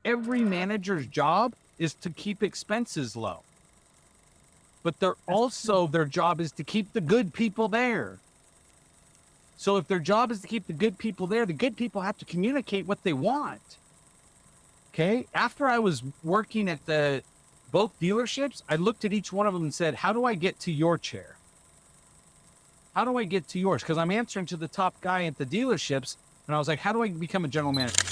every manager's job is to keep expenses low, but their job is to keep the good people there. So if their job is to keep the good people there, the good people have to communicate what they want. Okay. After I was working at both dealerships, I looked at each one of them and said, how do I get to your chair? How do I get to yours? Because I'm answering to the top guy at the dealerships. And I was like, how do I become a general manager?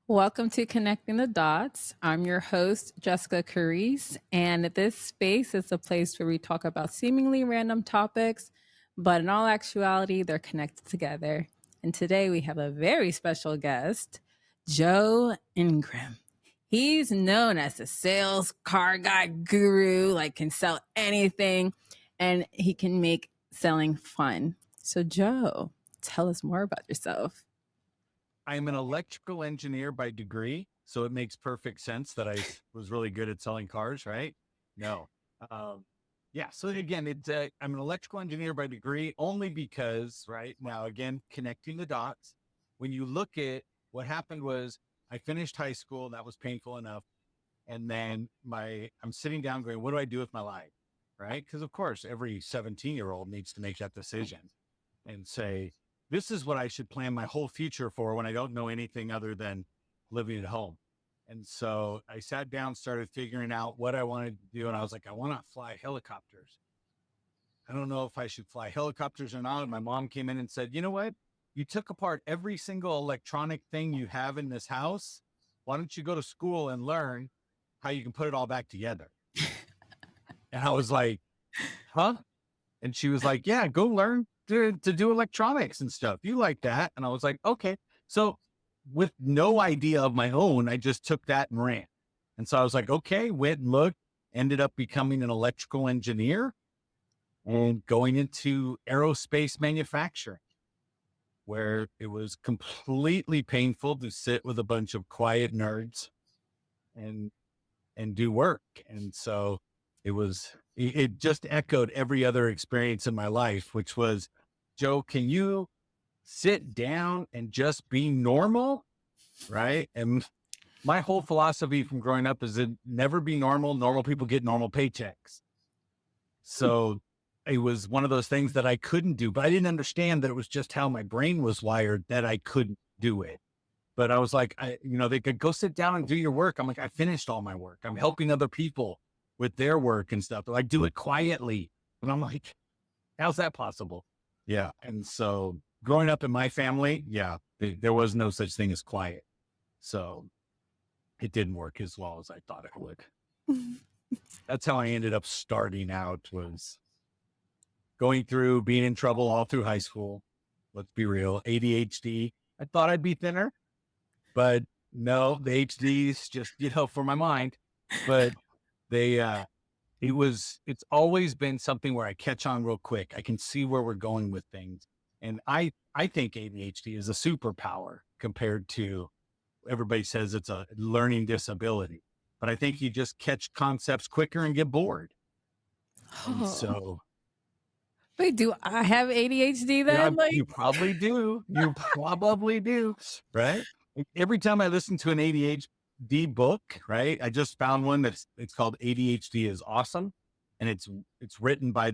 Welcome to Connecting the Dots. I'm your host, Jessica Carice, and this space is a place where we talk about seemingly random topics, but in all actuality, they're connected together. And today we have a very special guest, Joe Ingram. He's known as the sales car guy guru, like can sell anything, and he can make selling fun. So Joe, tell us more about yourself. I'm an electrical engineer by degree, so it makes perfect sense that I was really good at selling cars, right? No. Yeah. So again, I'm an electrical engineer by degree only because, right now, again, connecting the dots. When you look at what happened was I finished high school. That was painful enough. And then I'm sitting down going, what do I do with my life? Right. Because of course, every 17-year-old needs to make that decision and say, this is what I should plan my whole future for when I don't know anything other than living at home. And so I sat down, started figuring out what I wanted to do. And I was like, I want to fly helicopters. I don't know if I should fly helicopters or not. And my mom came in and said, you know what? You took apart every single electronic thing you have in this house. Why don't you go to school and learn how you can put it all back together? And I was like, huh? And she was like, yeah, go learn to do electronics and stuff. You like that? And I was like, okay. So with no idea of my own, I just took that and ran. And so I was like, okay, went and looked, ended up becoming an electrical engineer and going into aerospace manufacturing, where it was completely painful to sit with a bunch of quiet nerds and do work. And so it just echoed every other experience in my life, which was, Joe, can you sit down and just be normal? Right. And my whole philosophy from growing up is that never be normal. Normal people get normal paychecks. So it was one of those things that I couldn't do, but I didn't understand that it was just how my brain was wired that I couldn't do it. But I was like, they could go sit down and do your work. I'm like, I finished all my work. I'm helping other people with their work and stuff. They're like, do it quietly. And I'm like, how's that possible? Yeah. And so growing up in my family, there was no such thing as quiet. So it didn't work as well as I thought it would. That's how I ended up starting out, was going through being in trouble all through high school. Let's be real. ADHD. I thought I'd be thinner, but no, the HD is just, for my mind. But it's always been something where I catch on real quick. I can see where we're going with things. And I think ADHD is a superpower compared to, everybody says it's a learning disability, but I think you just catch concepts quicker and get bored. And so. Wait, do I have ADHD then? You probably do. You probably do. Right. Every time I listen to an ADHD book, right, I just found one it's called ADHD is Awesome. And it's written by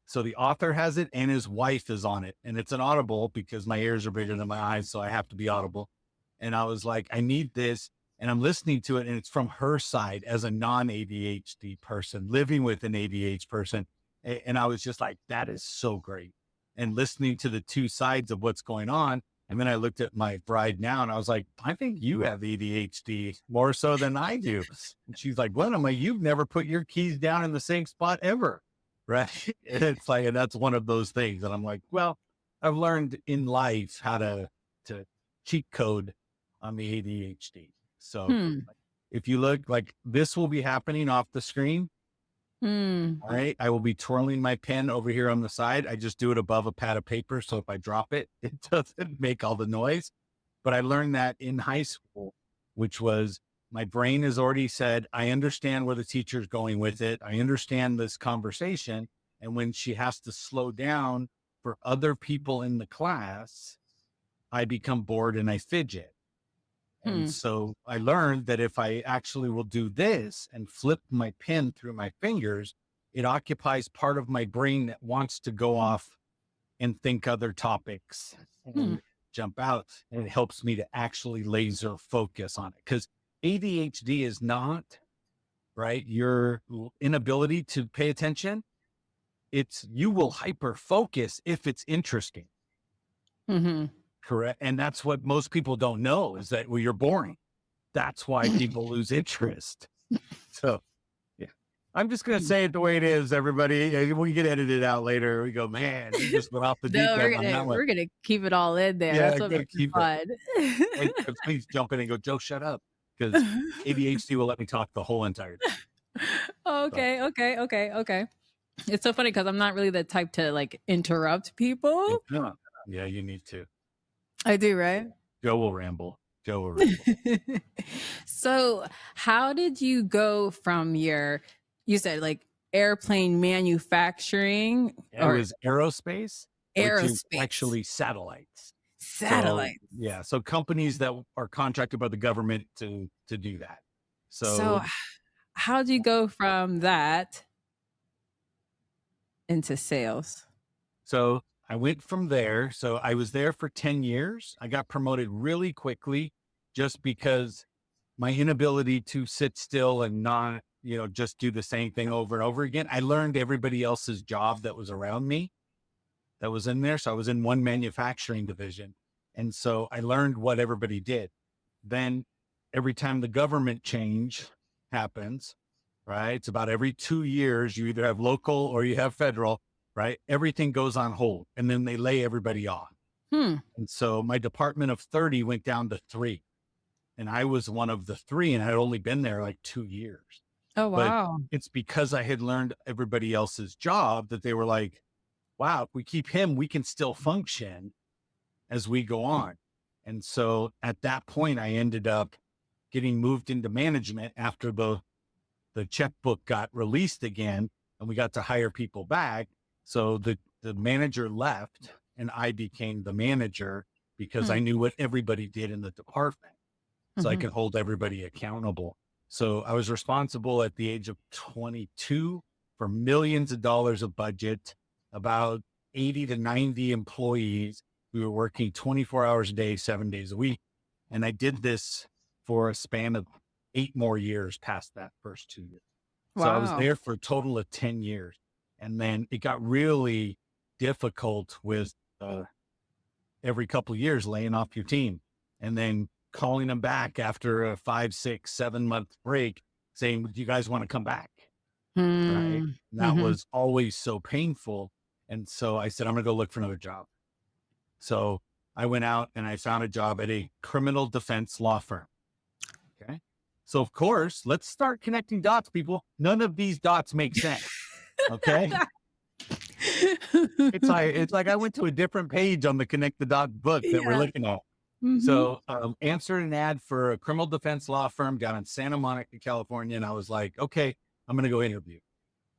so the author has it and his wife is on it. And it's an Audible because my ears are bigger than my eyes. So I have to be audible. And I was like, I need this. And I'm listening to it. And it's from her side as a non-ADHD person living with an ADHD person. And I was just like, that is so great. And listening to the two sides of what's going on. And then I looked at my bride now and I was like, I think you have ADHD more so than I do. And she's like, what? I'm like, you've never put your keys down in the same spot ever. Right. And it's like, and that's one of those things. And I'm like, well, I've learned in life how to cheat code on the ADHD. So if you look, like, this will be happening off the screen. All right. I will be twirling my pen over here on the side. I just do it above a pad of paper. So if I drop it, it doesn't make all the noise. But I learned that in high school, which was, my brain has already said, I understand where the teacher's going with it. I understand this conversation. And when she has to slow down for other people in the class, I become bored and I fidget. And so I learned that if I actually will do this and flip my pen through my fingers, it occupies part of my brain that wants to go off and think other topics and jump out. And it helps me to actually laser focus on it. Because ADHD is not, right, your inability to pay attention. It's you will hyper focus if it's interesting. Correct. And that's what most people don't know is that, well, you're boring. That's why people lose interest. So, yeah, I'm just going to say it the way it is, everybody. We get edited out later. We go, man, we just went off the deep No, end on that one. we're gonna keep it all in there. Yeah, That's what gotta makes it keep it. fun. And please jump in and go, Joe, shut up. Because ADHD will let me talk the whole entire time. Okay. It's so funny because I'm not really the type to like interrupt people. Yeah, you need to. I do, right? Joe will ramble. So how did you go from you said like airplane manufacturing It was aerospace, which is aerospace, actually satellites. satellite. So companies that are contracted by the government to do that. So how'd you go from that into sales? So I went from there. So I was there for 10 years. I got promoted really quickly just because my inability to sit still and not, just do the same thing over and over again. I learned everybody else's job that was around me that was in there. So I was in one manufacturing division. And so I learned what everybody did. Then every time the government change happens, right? It's about every 2 years, you either have local or you have federal, right? Everything goes on hold and then they lay everybody off. And so my department of 30 went down to 3. And I was one of the 3 and I had only been there like 2 years. Oh, wow. But it's because I had learned everybody else's job that they were like, wow, if we keep him, we can still function as we go on. And so at that point, I ended up getting moved into management after the checkbook got released again and we got to hire people back. So the manager left and I became the manager because I knew what everybody did in the department. So I could hold everybody accountable. So I was responsible at the age of 22 for millions of dollars of budget, about 80 to 90 employees. We were working 24 hours a day, 7 days a week. And I did this for a span of 8 more years past that first 2 years. Wow. So I was there for a total of 10 years. And then it got really difficult with every couple of years laying off your team and then calling them back after a 5, 6, 7 month break saying, do you guys want to come back? Right. And that was always so painful. And so I said, I'm going to go look for another job. So I went out and I found a job at a criminal defense law firm. Okay. So of course, let's start connecting dots, people. None of these dots make sense. Okay. It's like I went to a different page on the Connect the Dots book that we're looking at. So answered an ad for a criminal defense law firm down in Santa Monica, California. And I was like, okay, I'm going to go interview.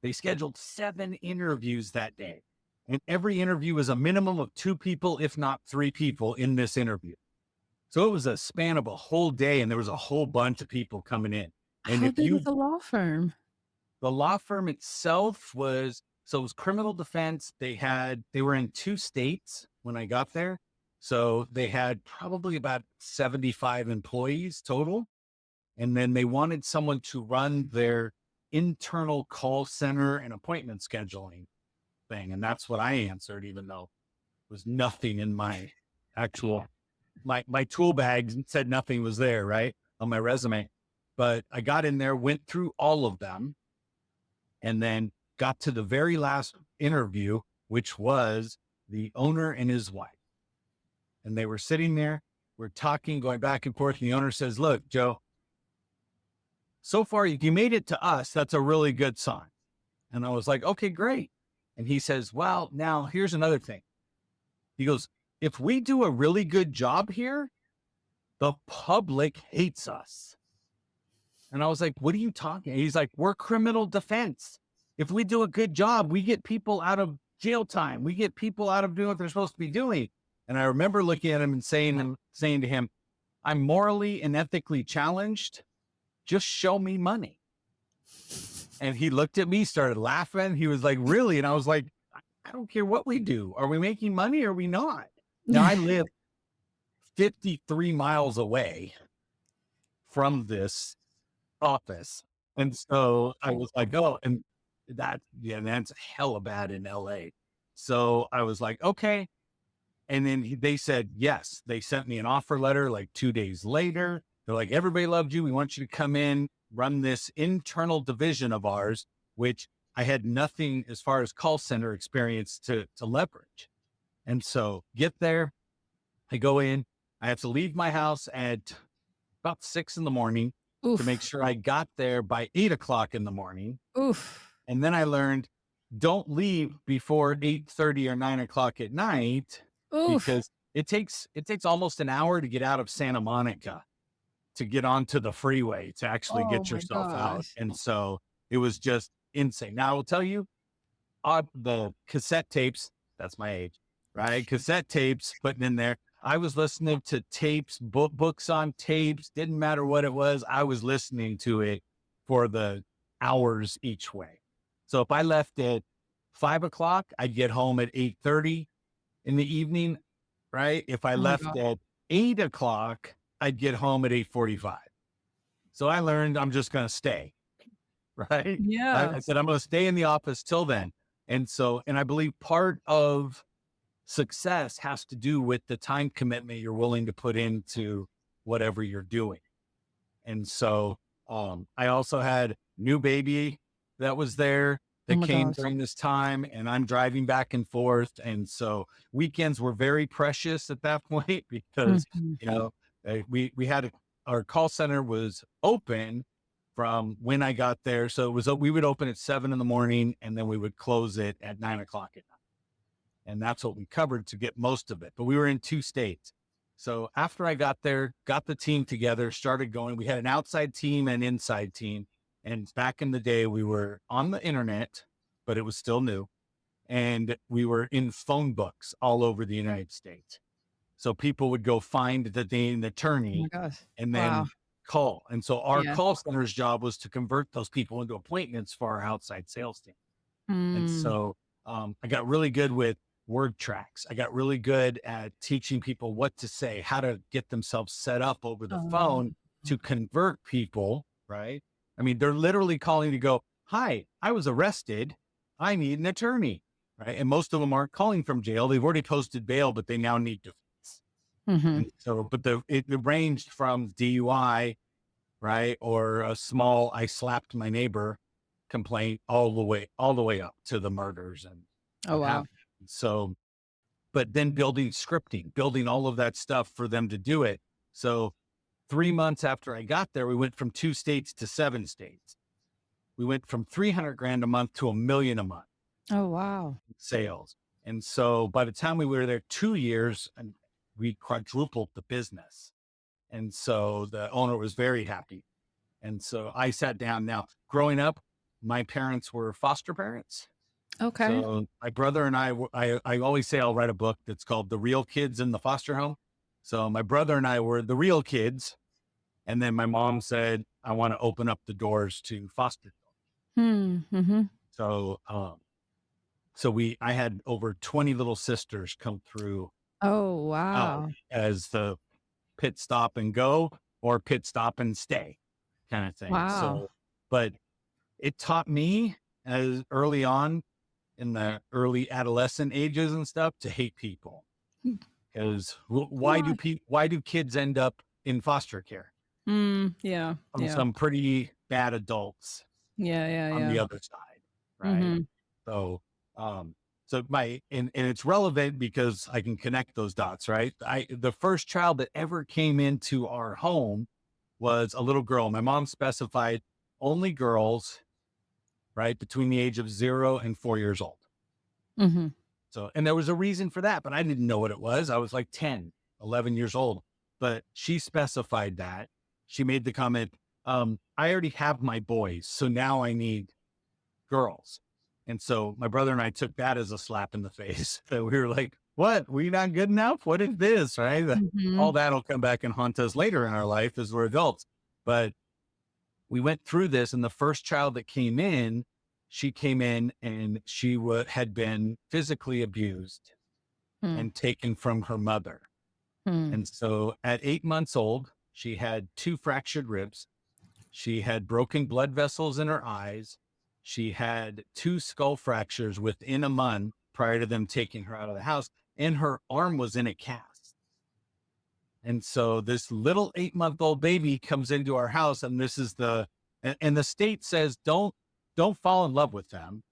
They scheduled 7 interviews that day. And every interview was a minimum of 2 people, if not 3 people in this interview. So it was a span of a whole day and there was a whole bunch of people coming in. And how big was the law firm? The law firm itself was, so it was criminal defense. They were in 2 states when I got there. So they had probably about 75 employees total. And then they wanted someone to run their internal call center and appointment scheduling thing. And that's what I answered, even though there was nothing in my actual, my tool bag said nothing was there, right, on my resume. But I got in there, went through all of them, and then got to the very last interview, which was the owner and his wife. And they were sitting there, we're talking, going back and forth. And the owner says, look, Joe, so far you made it to us. That's a really good sign. And I was like, okay, great. And he says, well, now here's another thing. He goes, if we do a really good job here, the public hates us. And I was like, what are you talking? He's like, we're criminal defense. If we do a good job, we get people out of jail time. We get people out of doing what they're supposed to be doing. And I remember looking at him and saying to him, I'm morally and ethically challenged. Just show me money. And he looked at me, started laughing. He was like, really? And I was like, I don't care what we do. Are we making money or are we not? Now I live 53 miles away from this office. And so I was like, oh, and that's hella bad in LA. So I was like, okay. And then they said, yes, they sent me an offer letter like 2 days later. They're like, everybody loved you. We want you to come in, run this internal division of ours, which I had nothing as far as call center experience to leverage. And so get there, I go in, I have to leave my house at about 6 in the morning to make Oof. sure I got there by 8 o'clock in the morning. Oof. And then I learned, don't leave before 8:30 or 9 o'clock at night, Oof. because it takes almost an hour to get out of Santa Monica to get onto the freeway to actually Oh get my yourself out. gosh. And so it was just insane. Now I will tell you, the cassette tapes, that's my age, right? Cassette tapes putting in there. I was listening to tapes, books on tapes, didn't matter what it was. I was listening to it for the hours each way. So if I left at 5 o'clock, I'd get home at 8:30 in the evening, right? If I Oh my left God. at 8 o'clock, I'd get home at 8:45. So I learned I'm just going to stay, right? Yeah. I said, I'm going to stay in the office till then. And so, and I believe part of success has to do with the time commitment you're willing to put into whatever you're doing. And so, I also had new baby that was there Oh that my came gosh. during this time, and I'm driving back and forth. And so weekends were very precious at that point because, Mhm. you know, we had our call center was open from when I got there. So it was, we would open at 7 in the morning and then we would close it at 9 o'clock at night. And that's what we covered to get most of it. But we were in 2 states. So after I got there, got the team together, started going, we had an outside team and inside team. And back in the day, we were on the internet, but it was still new. And we were in phone books all over the United States. So people would go find an Oh my attorney gosh. and Wow. then call. And so our Yeah. call center's job was to convert those people into appointments for our outside sales team. And Mm. so I got really good with word tracks. I got really good at teaching people what to say, how to get themselves set up over the Oh. phone to convert people, right? I mean, they're literally calling to go, hi, I was arrested. I need an attorney, right? And most of them aren't calling from jail. They've already posted bail, but they now need defense. Mhm. And so, but it ranged from DUI, right? Or a small, I slapped my neighbor complaint all the way up to the murders and Oh what wow. happened. So, but then building scripting, building all of that stuff for them to do it. So 3 months after I got there, we went from 2 states to 7 states. We went from 300 grand a month to 1 million a month Oh wow. in sales. And so by the time we were there 2 years, and we quadrupled the business. And so the owner was very happy. And so I sat down. Now, growing up, my parents were foster parents. Okay. So my brother and I always say I'll write a book that's called The Real Kids in the Foster Home. So my brother and I were the real kids. And then my mom said, I want to open up the doors to foster children. Mhm. So, I had over 20 little sisters come through Oh out wow. as the pit stop and go or pit stop and stay kind of thing. Wow. So, but it taught me as early on in the early adolescent ages and stuff to hate people. Because Why? why do kids end up in foster care Yeah. from Yeah. some pretty bad adults Yeah, yeah, on the yeah. other side, right? Mhm. So, and it's relevant because I can connect those dots, right? The first child that ever came into our home was a little girl. My mom specified only girls, right, between the age of 0 and 4 years old. Mhm. So, and there was a reason for that, but I didn't know what it was. I was like 10, 11 years old, but she specified that. She made the comment, I already have my boys, so now I need girls. And so my brother and I took that as a slap in the face. So we were like, what? We not good enough? What is this? Right? All Mhm. that'll come back and haunt us later in our life as we're adults. But we went through this, and the first child that came in, she came in and she had been physically abused Mm. and taken from her mother. Mm. And so at 8 months old, she had two fractured ribs. She had broken blood vessels in her eyes. She had two skull fractures within a month prior to them taking her out of the house, and her arm was in a cast. And so this little 8 month old baby comes into our house, and this is and the state says, don't fall in love with them.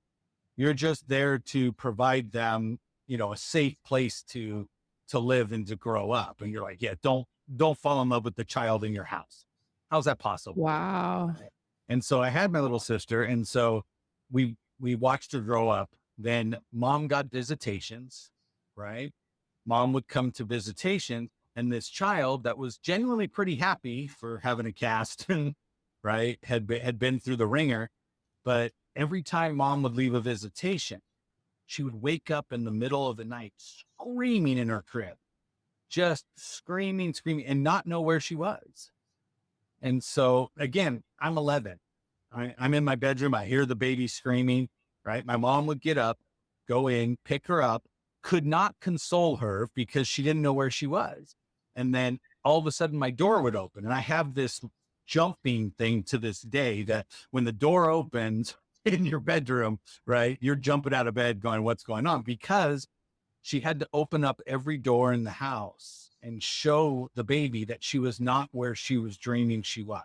You're just there to provide them, a safe place to live and to grow up. And you're like, yeah, don't fall in love with the child in your house. How's that possible? Wow. Right. And so I had my little sister, and so we watched her grow up. Then mom got visitations, right? Mom would come to visitation, and this child that was genuinely pretty happy for having a cast, right, had been through the ringer. But every time mom would leave a visitation, she would wake up in the middle of the night screaming in her crib, just screaming, screaming, and not know where she was. And so again, I'm 11. I'm in my bedroom. I hear the baby screaming, right? My mom would get up, go in, pick her up, could not console her because she didn't know where she was. And then all of a sudden my door would open, and I have this jumping thing to this day that when the door opens in your bedroom, right, you're jumping out of bed going, what's going on? Because she had to open up every door in the house and show the baby that she was not where she was dreaming she was.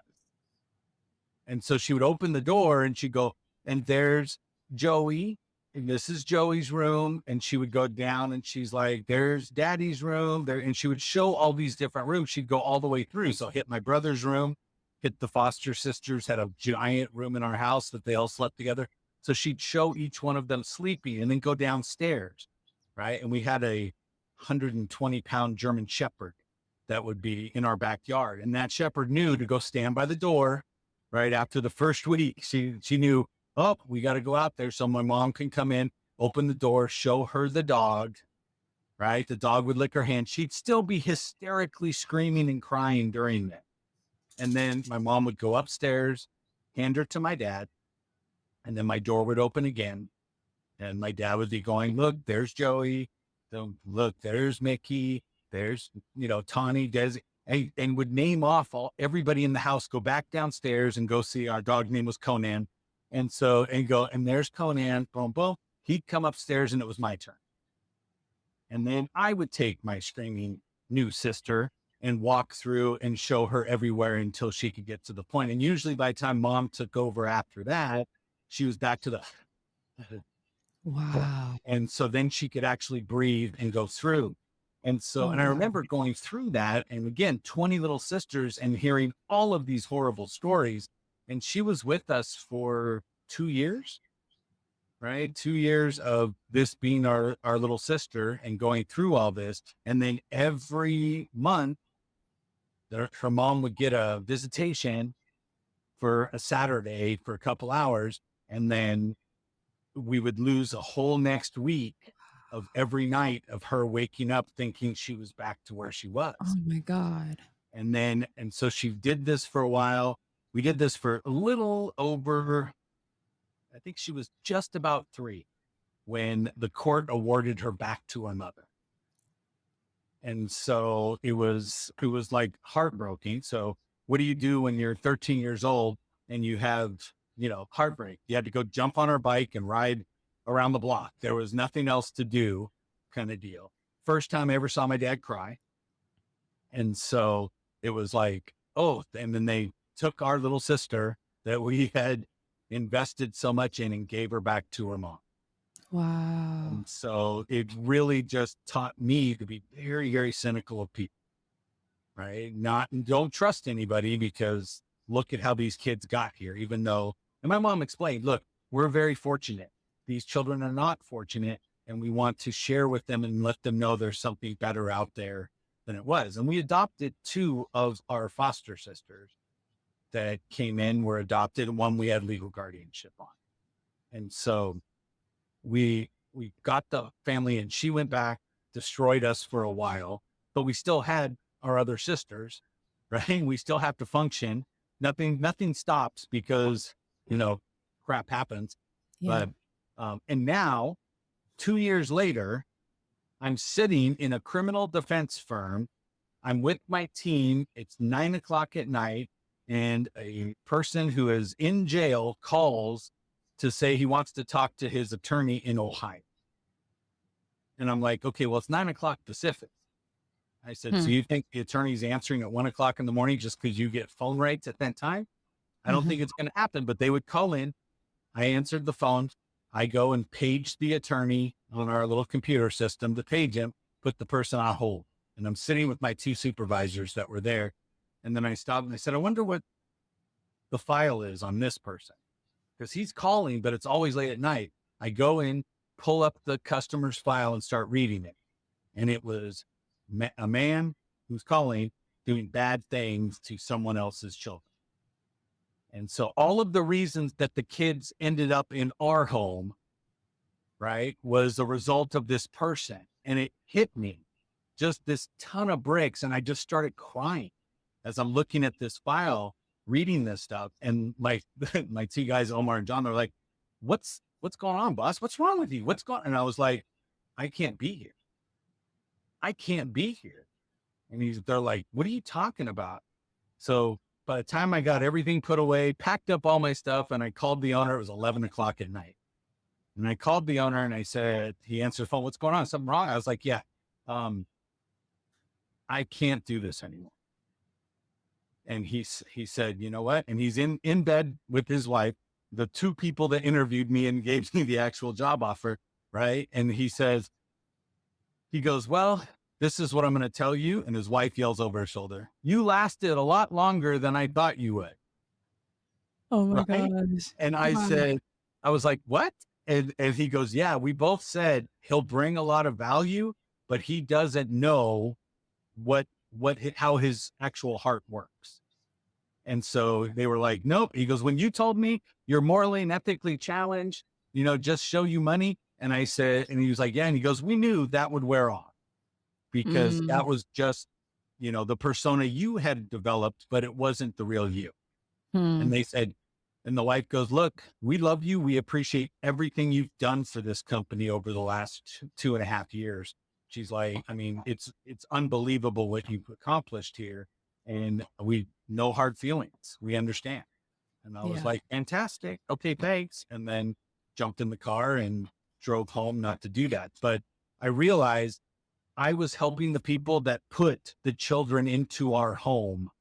And so she would open the door and she'd go, and there's Joey. And this is Joey's room. And she would go down and she's like, there's daddy's room there. And she would show all these different rooms. She'd go all the way through. So hit my brother's room, hit the foster sisters, had a giant room in our house that they all slept together. So she'd show each one of them sleeping and then go downstairs. Right. And we had a 120-pound German Shepherd that would be in our backyard. And that Shepherd knew to go stand by the door. Right after the first week, she knew, oh, we got to go out there so my mom can come in, open the door, show her the dog. Right, the dog would lick her hand. She'd still be hysterically screaming and crying during that. And then my mom would go upstairs, hand her to my dad, and then my door would open again, and my dad would be going, look, there's Joey. So, look, there's Mickey. There's, Tawny, Desi, and would name off everybody in the house, go back downstairs and go see our dog name was Conan. And so, and go, and there's Conan, boom, boom. He'd come upstairs and it was my turn. And then I would take my screaming new sister and walk through and show her everywhere until she could get to the point. And usually by the time mom took over after that, she was back to the Wow. and so then she could actually breathe and go through. And so, Oh, and I wow. remember going through that, and again, 20 little sisters and hearing all of these horrible stories. And she was with us for 2 years, right? 2 years of this being our little sister and going through all this. And then every month, her mom would get a visitation for a Saturday for a couple hours. And then we would lose a whole next week of every night of her waking up thinking she was back to where she Oh was. my God. And so she did this for a while. We did this for a little over, I think she was just about 3 when the court awarded her back to her mother. And so it was like heartbreaking. So what do you do when you're 13 years old and you have, heartbreak? You had to go jump on her bike and ride around the block. There was nothing else to do, kind of deal. First time I ever saw my dad cry. And so it was like, oh, and then they took our little sister that we had invested so much in and gave her back to her mom. Wow. And so it really just taught me to be very, very cynical of people, right? Don't trust anybody because look at how these kids got here, even though, and my mom explained, look, we're very fortunate. These children are not fortunate. And we want to share with them and let them know there's something better out there than it was. And we adopted 2 of our foster sisters that came in, were adopted, and one we had legal guardianship on. And so we got the family, and she went back destroyed us for a while, but we still had our other sisters, right? We still have to function. Nothing stops because, crap happens. Yeah. But, and now 2 years later, I'm sitting in a criminal defense firm. I'm with my team. It's 9 o'clock at night, and a person who is in jail calls to say he wants to talk to his attorney in Ohio. And I'm like, okay, well, it's 9 o'clock Pacific. I said, so Hmm. you think the attorney's answering at 1 o'clock in the morning just because you get phone rights at that time? I don't think it's going to happen, but they would call in. I answered the phone. I go and page the attorney on our little computer system to page him, put the person on hold. And I'm sitting with my two supervisors that were there. And then I stopped and I said, I wonder what the file is on this person, because he's calling, but it's always late at night. I go in, pull up the customer's file and start reading it. And it was a man who's calling, doing bad things to someone else's children. And so all of the reasons that the kids ended up in our home, right, was a result of this person. And it hit me, just this ton of bricks. And I just started crying as I'm looking at this file, reading this stuff. And my two guys, Omar and John, they're like, what's going on, boss? What's wrong with you? What's going on? And I was like, I can't be here. I can't be here. And they're like, what are you talking about? So by the time I got everything put away, packed up all my stuff, and I called the owner, it was 11 o'clock at night. And I called the owner and I said, he answered the phone, what's going on? Something wrong? I was like, yeah, I can't do this anymore. And he said, you know what? And he's in bed with his wife, the two people that interviewed me and gave me the actual job offer. Right. And he goes, well, this is what I'm going to tell you. And his wife yells over her shoulder, you lasted a lot longer than I thought you would. Oh my Right. gosh. And I Wow. said, I was like, what? And he goes, yeah, we both said he'll bring a lot of value, but he doesn't know how his actual heart works. And so they were like, nope. He goes, when you told me you're morally and ethically challenged, just show you money. And I said, and he was like, yeah. And he goes, we knew that would wear off because that Mm. was just, the persona you had developed, but it wasn't the real you. Hmm. And they said, and the wife goes, look, we love you. We appreciate everything you've done for this company over the last 2.5 years. She's like, I mean, it's unbelievable what you've accomplished here. And no hard feelings. We understand. And I was Yeah. like, fantastic. Okay, thanks. And then jumped in the car and drove home not to do that. But I realized I was helping the people that put the children into our home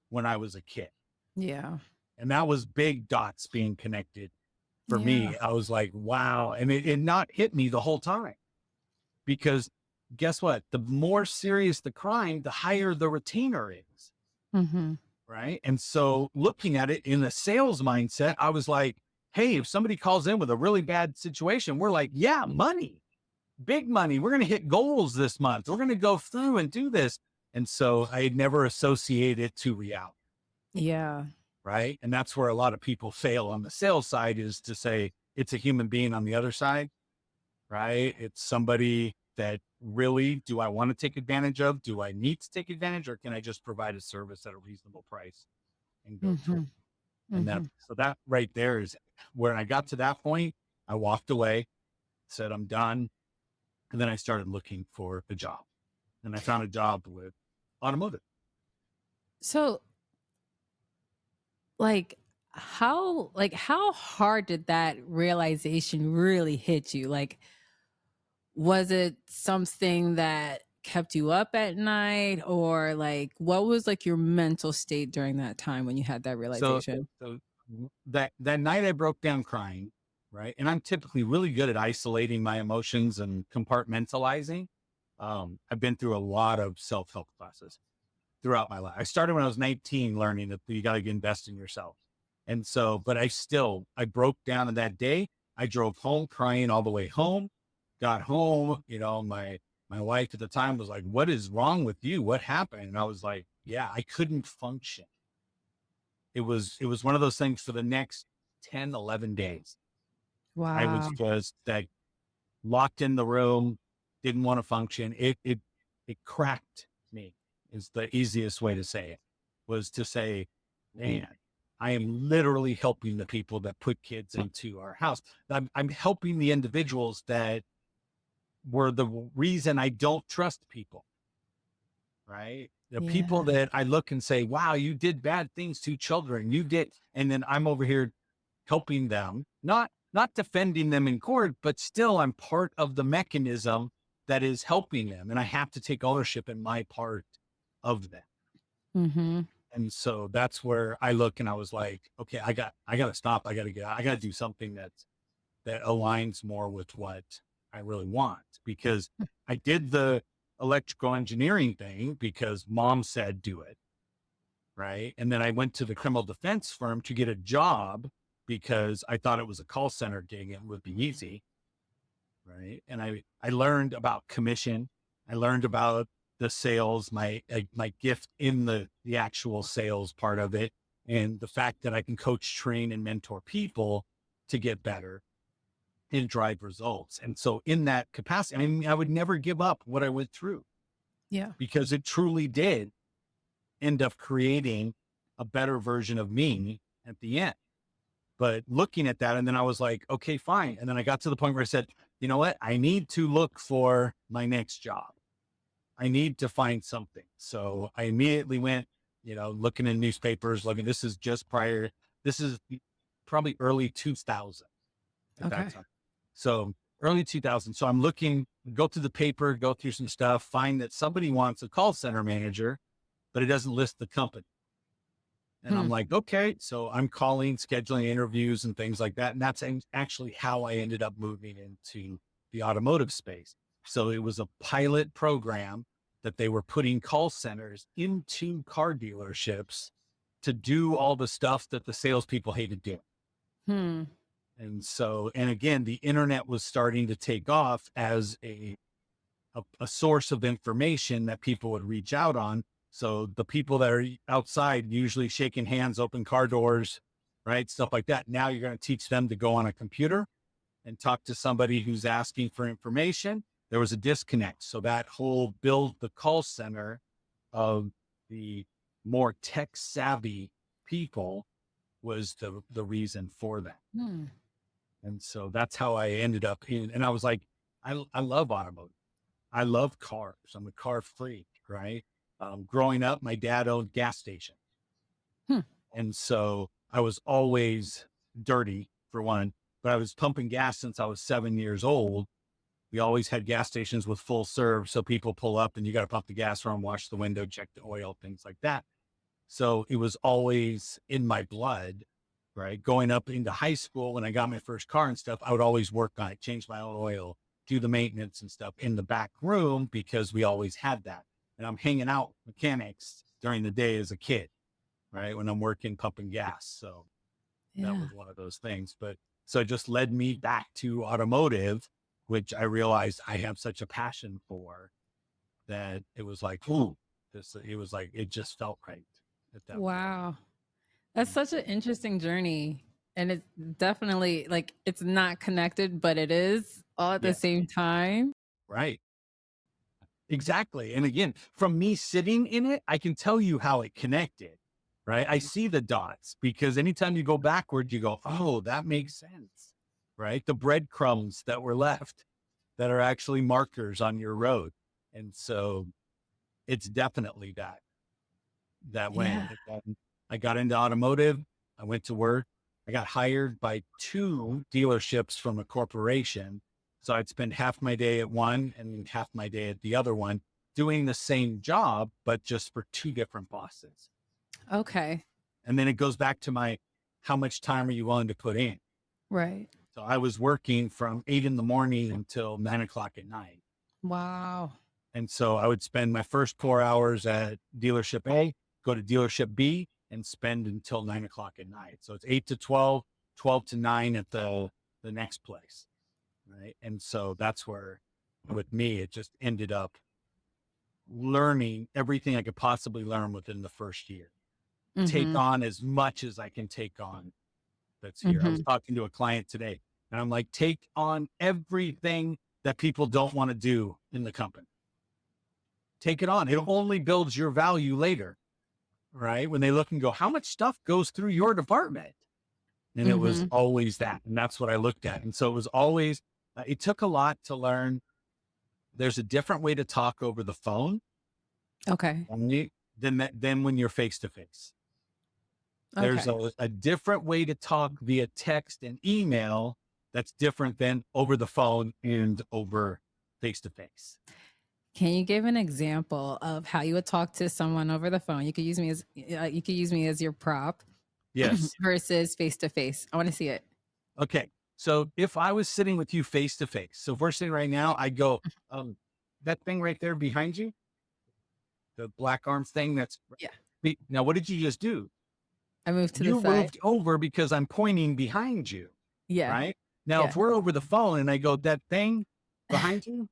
when I was a kid. Yeah. And that was big dots being connected for Yeah. me. I was like, wow. And it not hit me the whole time, because guess what? The more serious the crime, the higher the retainer is. Mm-hmm. Right. And so looking at it in the sales mindset, I was like, hey, if somebody calls in with a really bad situation, we're like, yeah, money, big money. We're going to hit goals this month. We're going to go through and do this. And so I had never associated it to reality. Yeah. Right. And that's where a lot of people fail on the sales side, is to say it's a human being on the other side. Right. It's somebody that really, do I want to take advantage of? Do I need to take advantage, or can I just provide a service at a reasonable price and go through? Mm-hmm. And Mm-hmm. that right there is where I got to that point. I walked away, said, I'm done. And then I started looking for a job, and I found a job with Automotive. So how hard did that realization really hit you? Like, was it something that kept you up at night, or like what was like your mental state during that time when you had that So, realization? so that night I broke down crying, right? And I'm typically really good at isolating my emotions and compartmentalizing. I've been through a lot of self-help classes throughout my life. I started when I was 19, learning that you got to invest in yourself. And so, but I broke down, and that day I drove home crying all the way home. Got home, my wife at the time was like, what is wrong with you? What happened? And I was like, yeah, I couldn't function. It was one of those things. For the next 10, 11 days, I was Wow. just like locked in the room, didn't want to function. It cracked me is the easiest way to say it, was to say, man, I am literally helping the people that put kids into our house. I'm helping the individuals that were the reason I don't trust people, right? The people Yeah. that I look and say, wow, you did bad things to children. You did. And then I'm over here helping them, not defending them in court, but still I'm part of the mechanism that is helping them. And I have to take ownership in my part of that. Mm-hmm. And so that's where I look and I was like, okay, I got to stop. I got to do something that aligns more with what I really want, because I did the electrical engineering thing because mom said do it. Right. And then I went to the criminal defense firm to get a job because I thought it was a call center gig and it would be easy. Right. And I learned about commission. I learned about the sales, my gift in the actual sales part of it, and the fact that I can coach, train, and mentor people to get better and drive results. And so in that capacity, I mean, I would never give up what I went through, Yeah. because it truly did end up creating a better version of me at the end. But looking at that, and then I was like, okay, fine. And then I got to the point where I said, you know what? I need to look for my next job. I need to find something. So I immediately went, looking in newspapers, this is just prior, this is probably early 2000 at that Okay. time. So early 2000. So I'm looking, go through the paper, go through some stuff, find that somebody wants a call center manager, but it doesn't list the company. And I'm like, okay, so I'm calling, scheduling interviews and things like that. And that's actually how I ended up moving into the automotive space. So it was a pilot program that they were putting call centers into car dealerships to do all the stuff that the salespeople hated doing. Hmm. And so, and again, the internet was starting to take off as a source of information that people would reach out on. So the people that are outside, usually shaking hands, open car doors, right? Stuff like that. Now you're going to teach them to go on a computer and talk to somebody who's asking for information. There was a disconnect. So that whole build the call center of the more tech savvy people was the reason for that. Hmm. And so that's how I ended up in, and I was like, I love automotive. I love cars. I'm a car freak, right? Growing up, my dad owned gas station. Hmm. And so I was always dirty, for one, but I was pumping gas since I was 7 years old. We always had gas stations with full serve. So people pull up and you got to pump the gas for them, wash the window, check the oil, things like that. So it was always in my blood, right? Going up into high school, when I got my first car and stuff, I would always work on it, change my own oil, do the maintenance and stuff in the back room, because we always had that. And I'm hanging out with mechanics during the day as a kid, right? When I'm working pumping gas. So that Yeah. was one of those things. But so it just led me back to automotive, which I realized I have such a passion for, that it was like, ooh, it was like, it just felt right at that point. Wow. That's And such an so, interesting journey. And it's definitely like it's not connected, but it is all at the yes, same time. right. Exactly. And again, from me sitting in it, I can tell you how it connected, right? I see the dots, because anytime you go backward, you go, oh, that makes sense, right? The breadcrumbs that were left that are actually markers on your road. And so it's definitely that way. Yeah. And then I got into automotive. I went to work. I got hired by two dealerships from a corporation. So I'd spend half my day at one and half my day at the other one, doing the same job, but just for two different bosses. Okay. And then it goes back to how much time are you willing to put in? Right. So I was working from 8 in the morning until 9 o'clock at night. Wow. And so I would spend my first 4 hours at dealership A, go to dealership B, and spend until 9 o'clock at night. So it's 8 to 12, 12 to 9 at the next place. Right. And so that's where, with me, it just ended up learning everything I could possibly learn within the first year. Take Mm-hmm. on as much as I can take on that's here. I Mm-hmm. was talking to a client today, and I'm like, take on everything that people don't want to do in the company. Take it on. It only builds your value later, right? When they look and go, how much stuff goes through your department? And it was always that. And that's what I looked at. And so it was always, it took a lot to learn. There's a different way to talk over the phone. Okay. Than when you're face to face. There's a different way to talk via text and email that's different than over the phone and over face to face. Can you give an example of how you would talk to someone over the phone? You could use me as your prop. Yes. Versus face to face. I want to see it. Okay. So if I was sitting with you face to face, so if we're sitting right now, I go, that thing right there behind you, the black arms thing, now what did you just do? I moved to the side. You moved over because I'm pointing behind you. Yeah. Right. Now, if we're over the phone and I go, that thing behind you,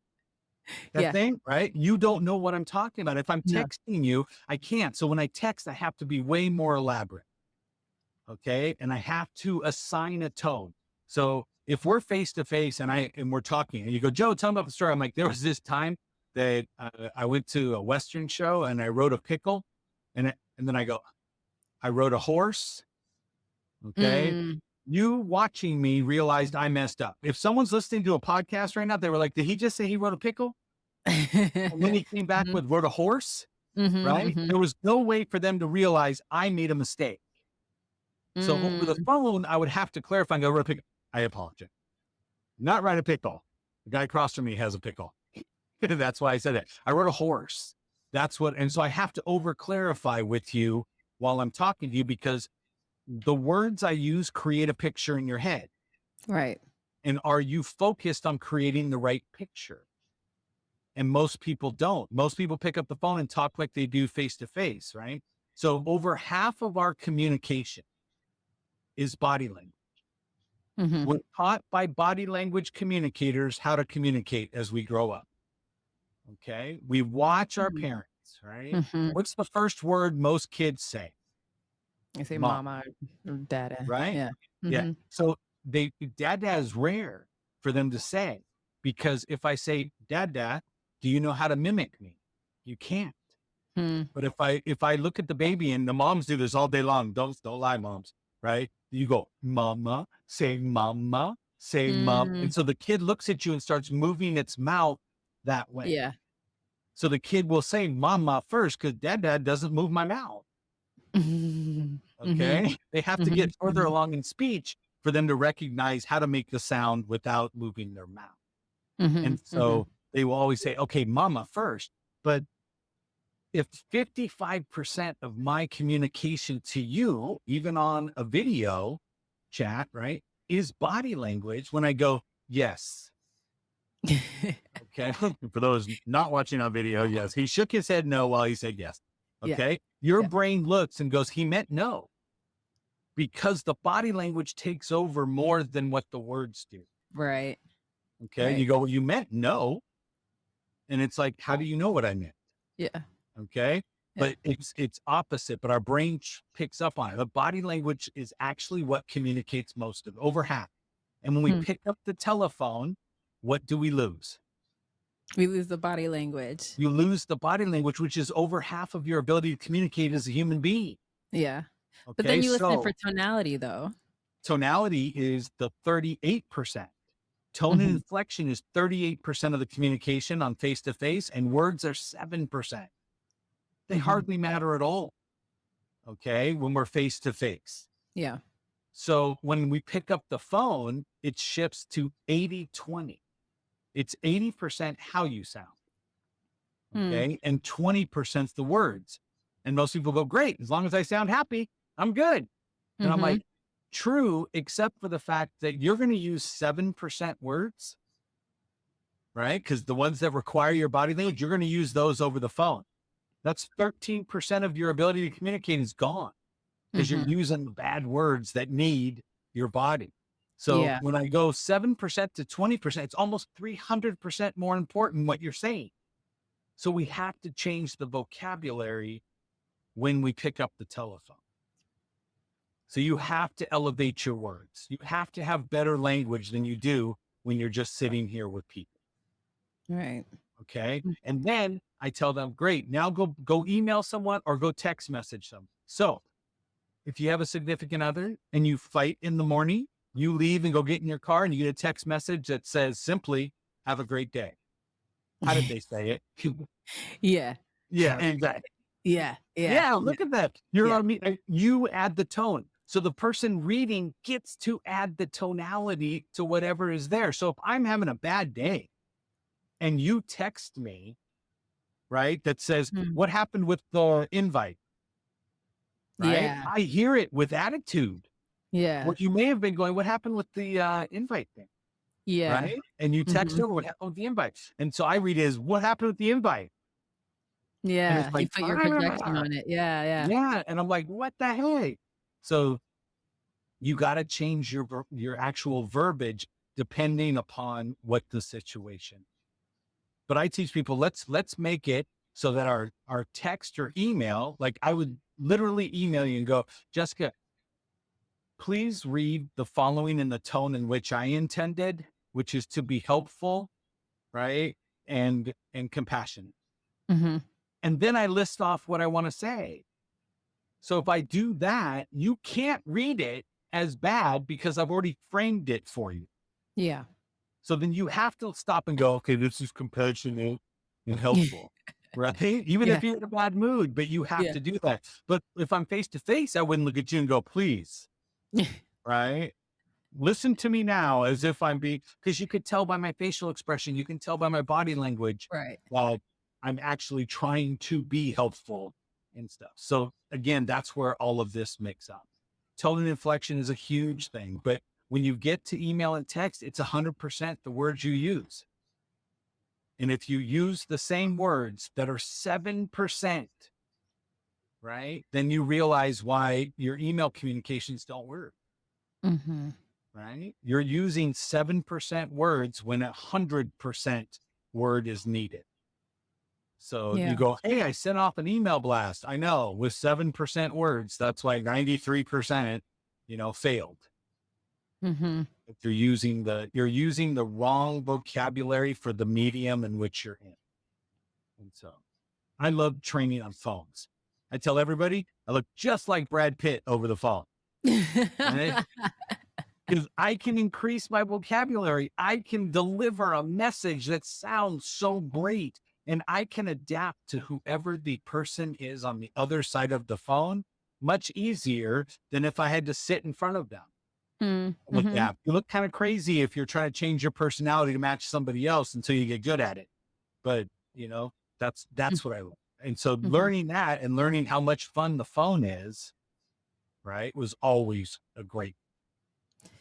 that thing, right? You don't know what I'm talking about. If I'm texting you, I can't. So when I text, I have to be way more elaborate. Okay. And I have to assign a tone. So if we're face to face and we're talking and you go, Joe, tell me about the story. I'm like, there was this time that I went to a Western show and I rode a pickle and then I go, I rode a horse. Okay. You watching me realized I messed up. If someone's listening to a podcast right now, they were like, did he just say he rode a pickle? And then he came back with rode a horse, right? There was no way for them to realize I made a mistake. So over the phone, I would have to clarify and go, rode a pickle. I apologize. Not ride a pickle. The guy across from me has a pickle. That's why I said it. I rode a horse. And so I have to over clarify with you while I'm talking to you because the words I use create a picture in your head. Right. And are you focused on creating the right picture? And most people don't. Most people pick up the phone and talk like they do face to face, right? So over half of our communication is body language. We're taught by body language communicators how to communicate as we grow up. Okay. We watch our parents, right? What's the first word most kids say? I say mama or dada. Right? Yeah. Yeah. So dada is rare for them to say, because if I say dada, do you know how to mimic me? You can't. But if I look at the baby, and the moms do this all day long, don't lie, moms, right? You go, mama, say mama, say mom. And so the kid looks at you and starts moving its mouth that way. Yeah. So the kid will say mama first because dad doesn't move my mouth. Okay. They have to get further along in speech for them to recognize how to make the sound without moving their mouth. And so they will always say, okay, mama first. But if 55% of my communication to you, even on a video chat, right, is body language, when I go, yes. Okay. For those not watching on video, yes. He shook his head no while he said yes. Okay. Your brain looks and goes, he meant no. Because the body language takes over more than what the words do. Right. Okay. Right. You go, well, you meant no. And it's like, how do you know what I meant? Yeah. Okay. But it's opposite, but our brain picks up on it. The body language is actually what communicates most of it, over half. And when we pick up the telephone, what do we lose? We lose the body language. You lose the body language, which is over half of your ability to communicate as a human being. Yeah. Okay? But then you listen for tonality though. Tonality is the 38%. Tone and inflection is 38% of the communication on face-to-face, and words are 7%. They hardly matter at all, okay, when we're face-to-face. Yeah. So when we pick up the phone, it shifts to 80-20. It's 80% how you sound, okay, and 20% the words. And most people go, great, as long as I sound happy, I'm good. And I'm like, true, except for the fact that you're going to use 7% words, right? Because the ones that require your body language, you're going to use those over the phone. That's 13% of your ability to communicate is gone because you're using bad words that need your body. So when I go 7% to 20%, it's almost 300% more important what you're saying. So we have to change the vocabulary when we pick up the telephone. So you have to elevate your words. You have to have better language than you do when you're just sitting here with people. Right. Okay. Mm. And then I tell them, great, now go email someone or go text message them. So if you have a significant other and you fight in the morning, you leave and go get in your car and you get a text message that says simply, have a great day. How did they say it? Yeah. Yeah, exactly. Yeah. Yeah. Yeah, Yeah. look at that. You're Yeah. on me. You add the tone. So the person reading gets to add the tonality to whatever is there. So if I'm having a bad day and you text me, right, that says, Mm. what happened with the invite, right? Yeah. I hear it with attitude. Yeah. What you may have been going, what happened with the invite thing, Yeah. right? And you text Mhm. over what happened with the invite. And so I read it as, what happened with the invite? And it's Yeah. You like, put your projection on it. Yeah. Yeah. yeah. And I'm like, what the heck? So you got to change your actual verbiage depending upon what the situation. But I teach people, let's make it so that our text or email, like I would literally email you and go, Jessica, please read the following in the tone in which I intended, which is to be helpful, right? And compassionate. Mhm. And then I list off what I want to say. So if I do that, you can't read it as bad because I've already framed it for you. Yeah. So then you have to stop and go, okay, this is compassionate and helpful, right? Even Yeah. if you're in a bad mood, but you have Yeah. to do that. But if I'm face to face, I wouldn't look at you and go, please, right? Listen to me now as if I'm being, because you could tell by my facial expression, you can tell by my body language Right. while I'm actually trying to be helpful and stuff. So again, that's where all of this mix up. Tone and inflection is a huge thing, but when you get to email and text, it's 100% the words you use. And if you use the same words that are 7%, right, then you realize why your email communications don't work. Mhm. Right? You're using 7% words when 100% word is needed. So you Yeah. go, hey, I sent off an email blast. I know with 7% words, that's why 93%, failed. Mhm. If you're using the wrong vocabulary for the medium in which you're in. And so I love training on phones. I tell everybody I look just like Brad Pitt over the phone. Right? Because I can increase my vocabulary. I can deliver a message that sounds so great. And I can adapt to whoever the person is on the other side of the phone much easier than if I had to sit in front of them. Mm. Look, Mhm. yeah, you look kind of crazy if you're trying to change your personality to match somebody else until you get good at it. But that's what I love. And so Mhm. learning that and learning how much fun the phone is, right, was always a great. And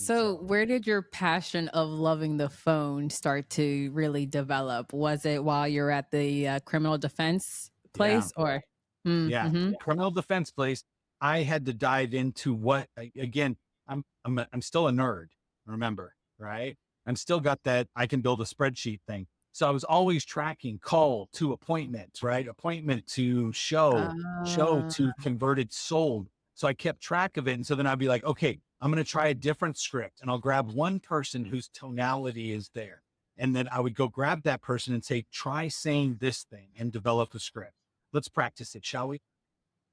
So, so, where did your passion of loving the phone start to really develop? Was it while you're at the criminal defense yeah. place, or? Mm. Yeah, Mhm. criminal defense place. I had to dive into again. I'm still a nerd. Remember, right? I'm still got that. I can build a spreadsheet thing. So I was always tracking call to appointment, right? Appointment to show Ah. to converted sold. So I kept track of it, and so then I'd be like, okay, I'm going to try a different script, and I'll grab one person whose tonality is there, and then I would go grab that person and say, try saying this thing, and develop a script. Let's practice it, shall we?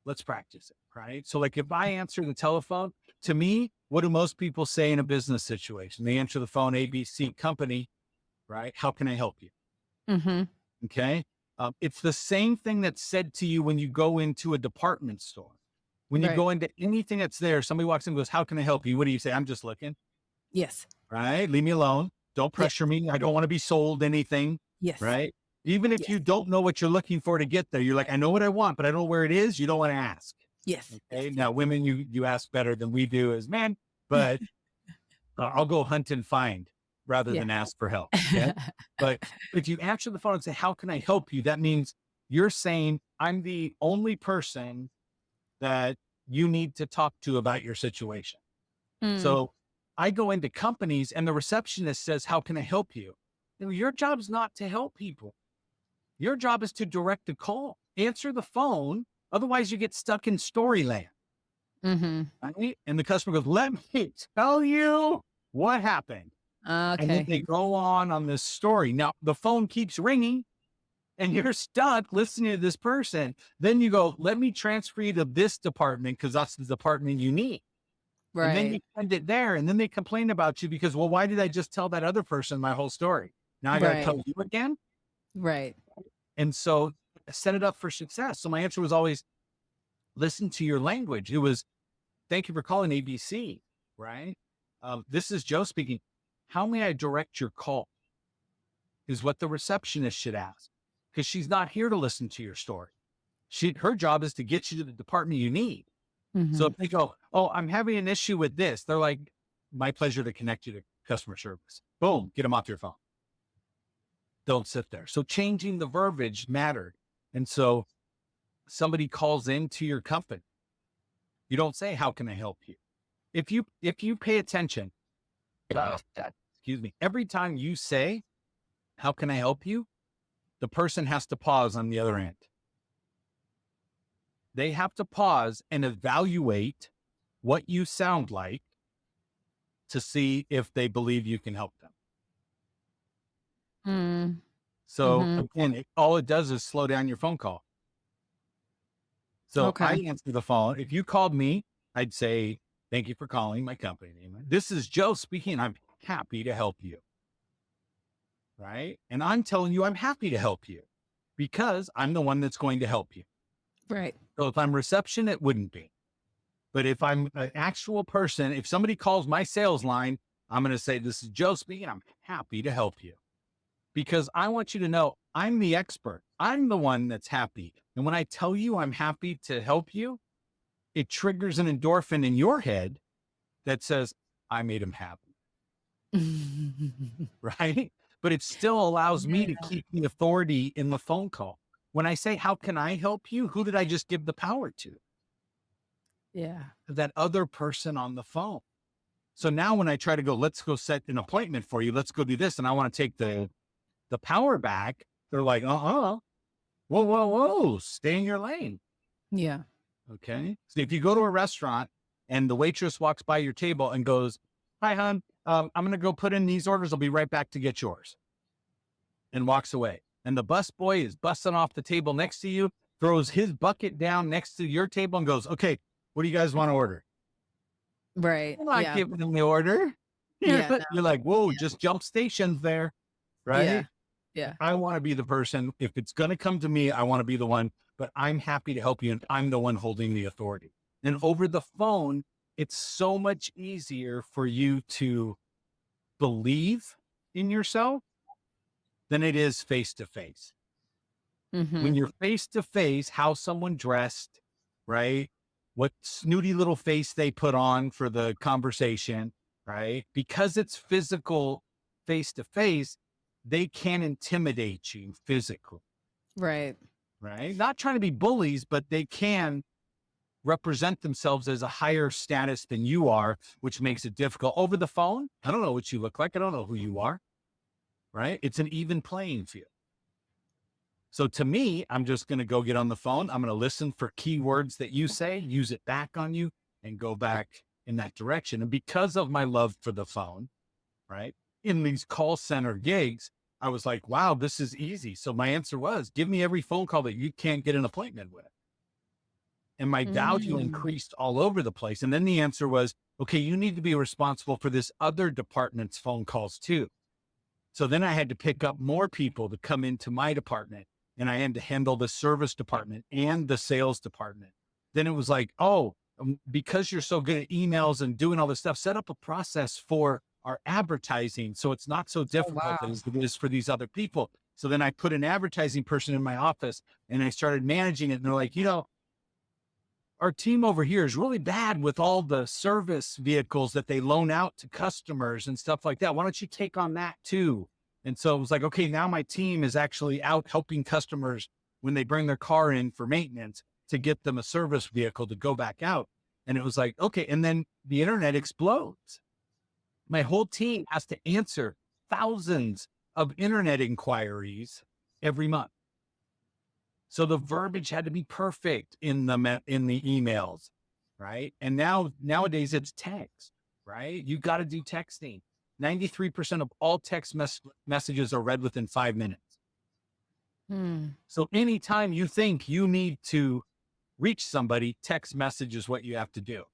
Let's practice it, right? So, like, if I answer the telephone, to me, what do most people say in a business situation? They answer the phone, ABC company, right? How can I help you? Mhm. Okay. It's the same thing that's said to you when you go into a department store. When you Right. go into anything that's there, somebody walks in and goes, how can I help you? What do you say? I'm just looking, Yes. right? Leave me alone. Don't Yes. pressure me. I don't want to be sold anything, Yes. right? Even if Yes. you don't know what you're looking for to get there, you're like, I know what I want, but I don't know where it is. You don't want to ask. Yes. Yes. Okay. Yes. Now, women, you ask better than we do as men, but I'll go hunt and find rather Yeah. than ask for help. Okay. But if you answer the phone and say, how can I help you? That means you're saying, I'm the only person that you need to talk to about your situation. Mm. So I go into companies and the receptionist says, how can I help you? Your job's not to help people. Your job is to direct a call, answer the phone. Otherwise, you get stuck in storyland. Mhm. Right? And the customer goes, let me tell you what happened. And then Okay. they go on this story. Now the phone keeps ringing and you're stuck listening to this person. Then you go, let me transfer you to this department because that's the department you need. And then you Right. send it there. And then they complain about you because, well, why did I just tell that other person my whole story? Now I got to Right. tell you again. Right. And so set it up for success. So my answer was always listen to your language. It was, thank you for calling ABC, right? This is Joe speaking. How may I direct your call? Is what the receptionist should ask, because she's not here to listen to your story. Her job is to get you to the department you need. So Mm-hmm. if they go, oh, I'm having an issue with this, they're like, my pleasure to connect you to customer service. Boom, get them off your phone. Don't sit there. So changing the verbiage mattered. And so somebody calls into your company, you don't say, how can I help you? If you pay attention, excuse me, every time you say, how can I help you? The person has to pause on the other end. They have to pause and evaluate what you sound like to see if they believe you can help them. So Mm-hmm. again, all it does is slow down your phone call. So I Okay. answer the phone. If you called me, I'd say, thank you for calling my company name. This is Joe speaking. I'm happy to help you. Right. And I'm telling you, I'm happy to help you because I'm the one that's going to help you. Right. So if I'm reception, it wouldn't be. But if I'm an actual person, if somebody calls my sales line, I'm going to say, this is Joe speaking. I'm happy to help you because I want you to know I'm the expert. I'm the one that's happy. And when I tell you I'm happy to help you, it triggers an endorphin in your head that says, I made him happy. Right. But it still allows me to keep the authority in the phone call. When I say, how can I help you? Who did I just give the power to? Yeah. That other person on the phone. So now when I try to go, let's go set an appointment for you. Let's go do this. And I want to take the power back. They're like, whoa, whoa, whoa, stay in your lane. Yeah. Okay. So if you go to a restaurant and the waitress walks by your table and goes, hi, hon, I'm going to go put in these orders. I'll be right back to get yours, and walks away. And the busboy is busting off the table next to you, throws his bucket down next to your table and goes, okay, what do you guys want to order? Right. I'm not Yeah. giving them the order. Yeah. No. You're like, whoa, Yeah. just jump stations there. Yeah. Right. Yeah. I want to be the person. If it's going to come to me, I want to be the one, but I'm happy to help you. And I'm the one holding the authority. And over the phone, it's so much easier for you to believe in yourself than it is face to face. Mm-hmm. When you're face to face, how someone dressed, right? What snooty little face they put on for the conversation, right? Because it's physical face to face, they can intimidate you physically, Right. right? Not trying to be bullies, but they can represent themselves as a higher status than you are, which makes it difficult. Over the phone, I don't know what you look like. I don't know who you are, right? It's an even playing field. So to me, I'm just going to go get on the phone. I'm going to listen for keywords that you say, use it back on you, and go back in that direction. And because of my love for the phone, right, in these call center gigs, I was like, wow, this is easy. So my answer was, give me every phone call that you can't get an appointment with. And my value Mm. increased all over the place. And then the answer was, okay, you need to be responsible for this other department's phone calls too. So then I had to pick up more people to come into my department, and I had to handle the service department and the sales department. Then it was like, oh, because you're so good at emails and doing all this stuff, set up a process for our advertising so it's not so Oh difficult wow. as it is for these other people. So then I put an advertising person in my office and I started managing it. And they're like, our team over here is really bad with all the service vehicles that they loan out to customers and stuff like that. Why don't you take on that too? And so it was like, okay, now my team is actually out helping customers when they bring their car in for maintenance to get them a service vehicle to go back out. And it was like, okay. And then the internet explodes. My whole team has to answer thousands of internet inquiries every month. So the verbiage had to be perfect in the emails, right? And nowadays it's text, right? You got to do texting. 93% of all text messages are read within 5 minutes. So anytime you think you need to reach somebody, text message is what you have to do.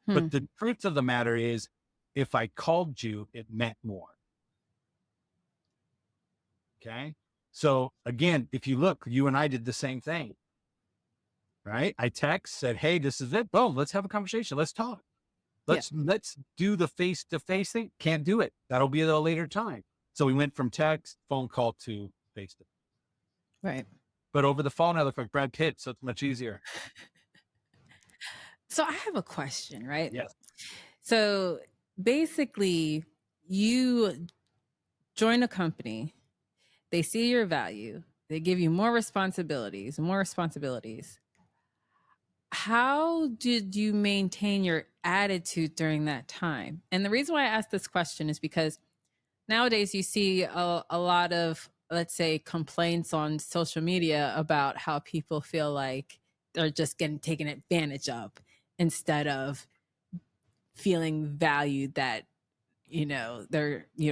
But the truth of the matter is, if I called you, it meant more. Okay. So again, if you look, you and I did the same thing, right? I said, hey, this is it. Boom, let's have a conversation. Let's talk. Let's do the face-to-face thing. Can't do it. That'll be at a later time. So we went from text, phone call to face-to-face. Right. But over the phone, I look like Brad Pitt, so it's much easier. So I have a question, right? Yes. So basically, you join a company, they see your value, they give you more responsibilities. How did you maintain your attitude during that time? And the reason why I ask this question is because nowadays you see a lot of, let's say, complaints on social media about how people feel like they're just getting taken advantage of instead of feeling valued, that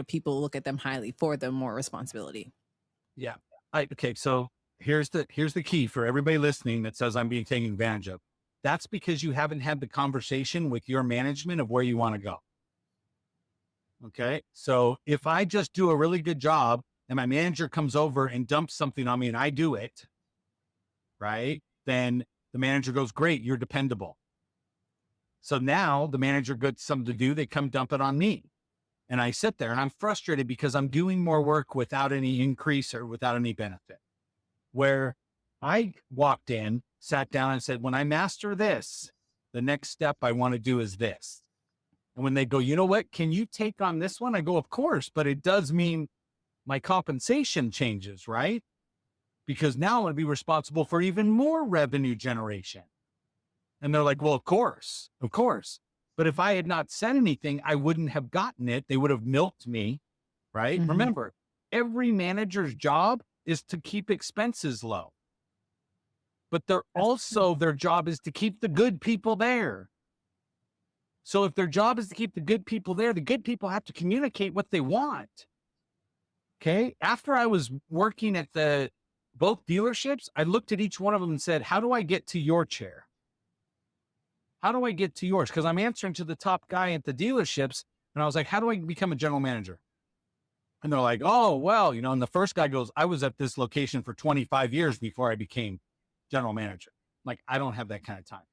people look at them highly for the more responsibility. Yeah. Okay. So here's the key for everybody listening that says I'm being taken advantage of. That's because you haven't had the conversation with your management of where you want to go. Okay. So if I just do a really good job and my manager comes over and dumps something on me and I do it, right? Then the manager goes, great, you're dependable. So now the manager gets something to do, they come dump it on me. And I sit there and I'm frustrated because I'm doing more work without any increase or without any benefit. Where I walked in, sat down and said, when I master this, the next step I want to do is this. And when they go, you know what, can you take on this one? I go, of course, but it does mean my compensation changes, right? Because now I'm going to be responsible for even more revenue generation. And they're like, well, of course. But if I had not said anything, I wouldn't have gotten it. They would have milked me, right? Mm-hmm. Remember, every manager's job is to keep expenses low. But their job is to keep the good people there. So if their job is to keep the good people there, the good people have to communicate what they want. Okay. After I was working at both dealerships, I looked at each one of them and said, how do I get to your chair? How do I get to yours? Because I'm answering to the top guy at the dealerships. And I was like, how do I become a general manager? And they're like, oh, well, and the first guy goes, I was at this location for 25 years before I became general manager. Like, I don't have that kind of time.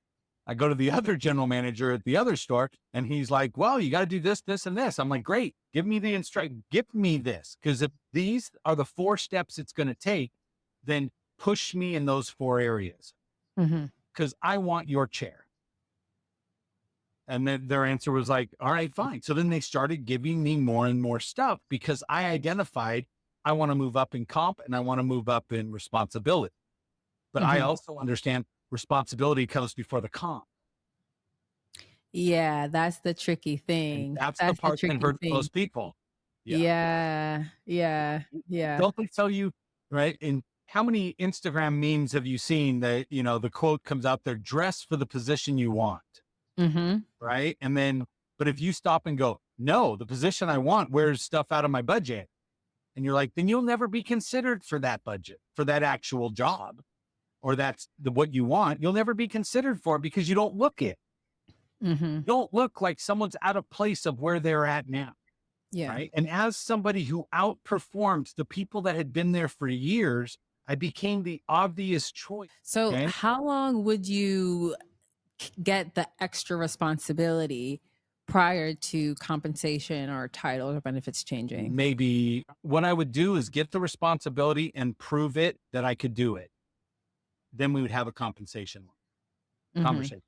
I go to the other general manager at the other store and he's like, well, you got to do this, this, and this. I'm like, great. Give me the instruction. Give me this. Because if these are the 4 steps it's going to take, then push me in those 4 areas. Because I want your chair. And then their answer was like, all right, fine. So then they started giving me more and more stuff because I identified I want to move up in comp and I want to move up in responsibility. But I also understand responsibility comes before the comp. Yeah, that's the tricky thing. And that's the part that hurts most people. Yeah. Don't they tell you, right? And how many Instagram memes have you seen that, the quote comes out there, dress for the position you want. Right. And then, but if you stop and go, no, the position I want wears stuff out of my budget. And you're like, then you'll never be considered for that budget, for that actual job, or that's what you want. You'll never be considered for it because you don't look it. You don't look like someone's out of place of where they're at now. Yeah. Right. And as somebody who outperformed the people that had been there for years, I became the obvious choice. So how long would you get the extra responsibility prior to compensation or title or benefits changing? Maybe what I would do is get the responsibility and prove it that I could do it. Then we would have a compensation conversation.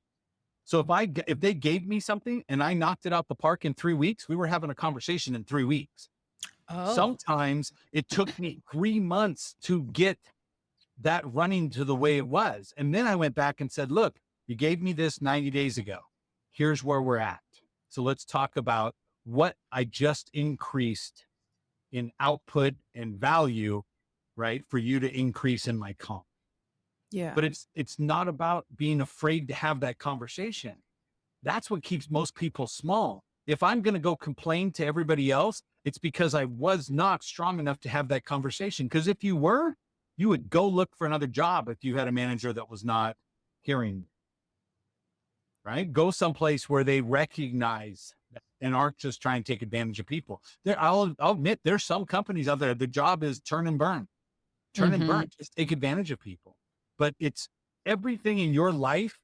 So if they gave me something and I knocked it out the park in 3 weeks, we were having a conversation in 3 weeks. Sometimes it took me 3 months to get that running to the way it was. And then I went back and said, look, you gave me this 90 days ago. Here's where we're at. So let's talk about what I just increased in output and value, right, for you to increase in my comp. Yeah. But it's not about being afraid to have that conversation. That's what keeps most people small. If I'm going to go complain to everybody else, it's because I was not strong enough to have that conversation. Because if you were, you would go look for another job if you had a manager that was not hearing you, right? Go someplace where they recognize that and aren't just trying to take advantage of people. I'll admit there's some companies out there, the job is turn and burn, just take advantage of people. But it's everything in your life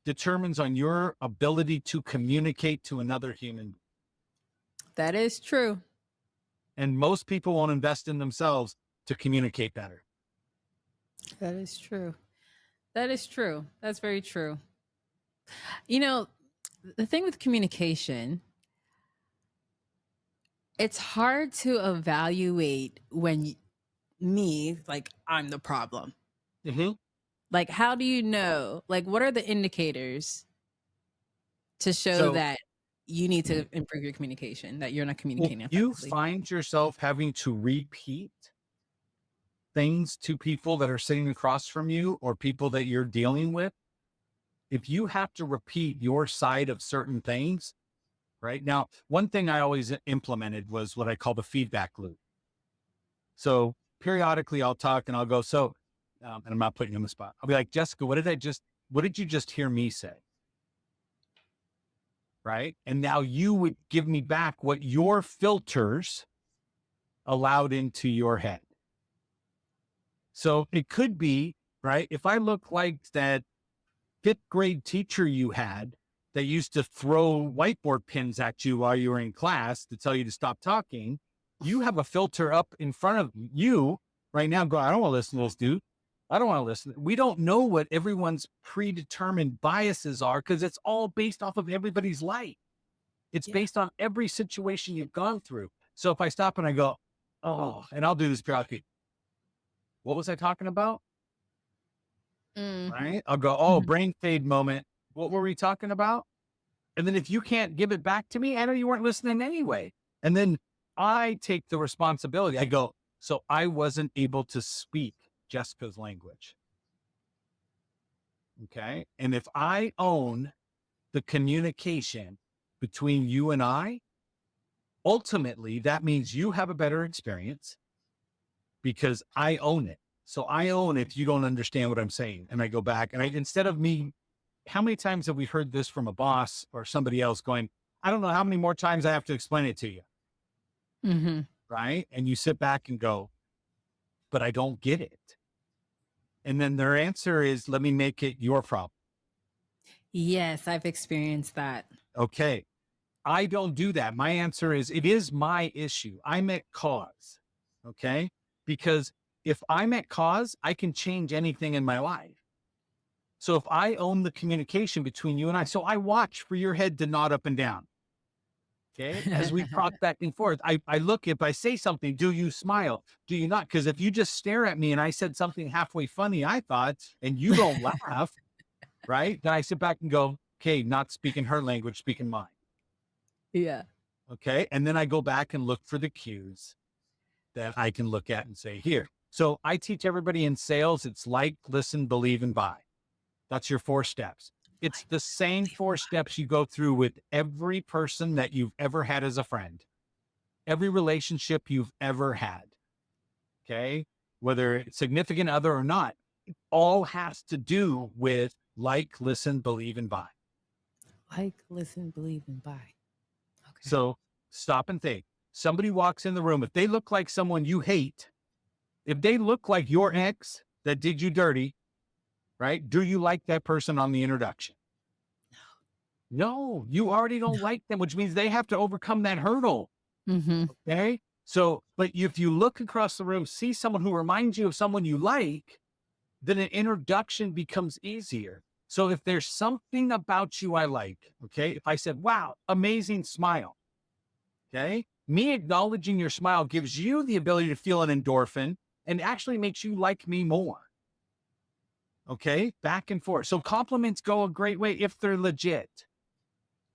determines on your ability to communicate to another human. That is true. And most people won't invest in themselves to communicate better. That is true. That is true. That's very true. You know, the thing with communication, it's hard to evaluate when like I'm the problem. Mm-hmm. Like, how do you know? Like, what are the indicators to show that you need to improve your communication, that you're not communicating effectively? You find yourself having to repeat things to people that are sitting across from you or people that you're dealing with. If you have to repeat your side of certain things, right? Now, one thing I always implemented was what I call the feedback loop. So periodically I'll talk and I'll go, and I'm not putting you on the spot. I'll be like, Jessica, what did you just hear me say? Right. And now you would give me back what your filters allowed into your head. So it could be, right, if I look like that 5th grade teacher you had that used to throw whiteboard pins at you while you were in class to tell you to stop talking, you have a filter up in front of you right now. Go, I don't want to listen to this dude. I don't want to listen. We don't know what everyone's predetermined biases are because it's all based off of everybody's life. It's based on every situation you've gone through. So if I stop and I go, oh, and I'll do this periodically. What was I talking about? Right? I'll go, brain fade moment. What were we talking about? And then if you can't give it back to me, I know you weren't listening anyway. And then I take the responsibility. I go, so I wasn't able to speak Jessica's language. Okay. And if I own the communication between you and I, ultimately that means you have a better experience because I own it. So I own if you don't understand what I'm saying. And I go back and instead of me, how many times have we heard this from a boss or somebody else going, I don't know how many more times I have to explain it to you. Mm-hmm. Right. And you sit back and go, but I don't get it. And then their answer is, let me make it your problem. Yes, I've experienced that. Okay. I don't do that. My answer is, it is my issue. I'm at cause. Okay. Because if I'm at cause, I can change anything in my life. So if I own the communication between you and I, so I watch for your head to nod up and down. Okay. As we talk back and forth, I look, if I say something, do you smile? Do you not? Because if you just stare at me and I said something halfway funny, I thought, and you don't laugh, right? Then I sit back and go, okay, not speaking her language, speaking mine. Yeah. Okay. And then I go back and look for the cues that I can look at and say, here. So I teach everybody in sales, it's like, listen, believe, and buy. That's your 4 steps. It's the same 4 steps you go through with every person that you've ever had as a friend, every relationship you've ever had. Okay. Whether it's significant other or not, it all has to do with like, listen, believe, and buy. Like, listen, believe, and buy. Okay. So stop and think. Somebody walks in the room. If they look like someone you hate, if they look like your ex that did you dirty, right? Do you like that person on the introduction? No, you already don't like them, which means they have to overcome that hurdle. Mm-hmm. Okay. So, but if you look across the room, see someone who reminds you of someone you like, then an introduction becomes easier. So if there's something about you I like, okay, if I said, wow, amazing smile, okay, me acknowledging your smile gives you the ability to feel an endorphin and actually makes you like me more. Okay, back and forth. So compliments go a great way if they're legit,